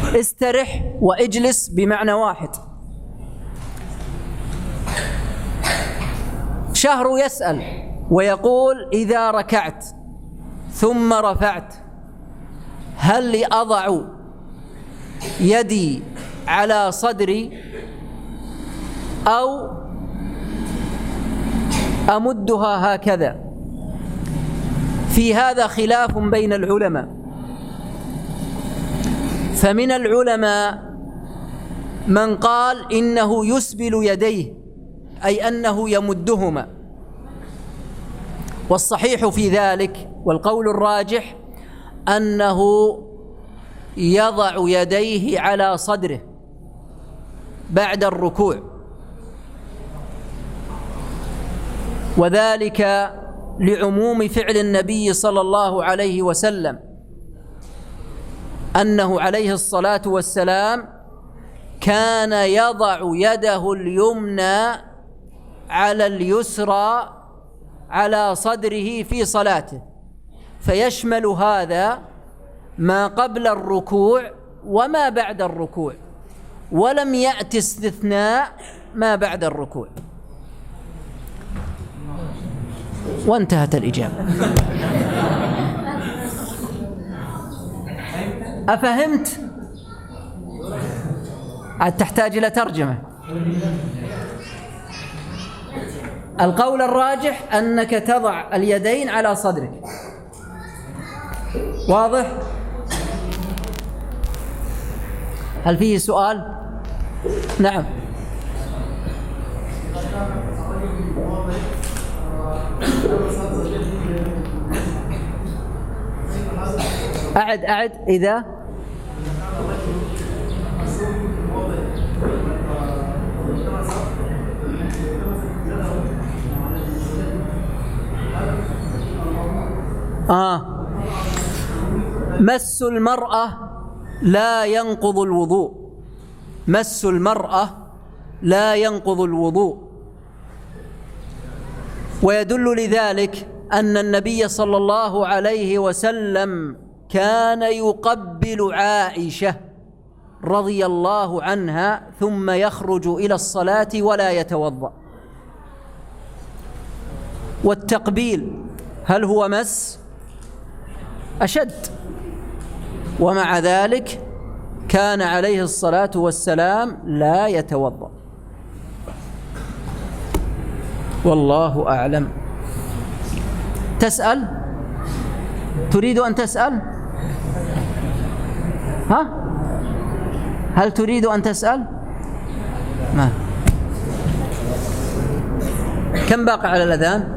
استرح واجلس بمعنى واحد. شهر يسأل ويقول: إذا ركعت ثم رفعت هل أضع يدي على صدري أو أمدها هكذا؟ في هذا خلاف بين العلماء، فمن العلماء من قال إنه يسبل يديه، أي أنه يمدهما، والصحيح في ذلك والقول الراجح أنه يضع يديه على صدره بعد الركوع، وذلك لعموم فعل النبي صلى الله عليه وسلم، أنه عليه الصلاة والسلام كان يضع يده اليمنى على اليسرى على صدره في صلاته، فيشمل هذا ما قبل الركوع وما بعد الركوع، ولم يأتي استثناء ما بعد الركوع. وانتهت الإجابة. أفهمت؟ عاد تحتاج إلى ترجمة. القول الراجح أنك تضع اليدين على صدرك. واضح؟ هل فيه سؤال؟ نعم. أعد إذا مس المرأة لا ينقض الوضوء. مس المرأة لا ينقض الوضوء، ويدل لذلك أن النبي صلى الله عليه وسلم كان يقبل عائشة رضي الله عنها ثم يخرج إلى الصلاة ولا يتوضأ. والتقبيل هل هو مس؟ أشد، ومع ذلك كان عليه الصلاة والسلام لا يتوضأ. والله أعلم. تسأل؟ تريد أن تسأل؟ ها؟ هل تريد أن تسأل؟ ما كم باقي على الأذان؟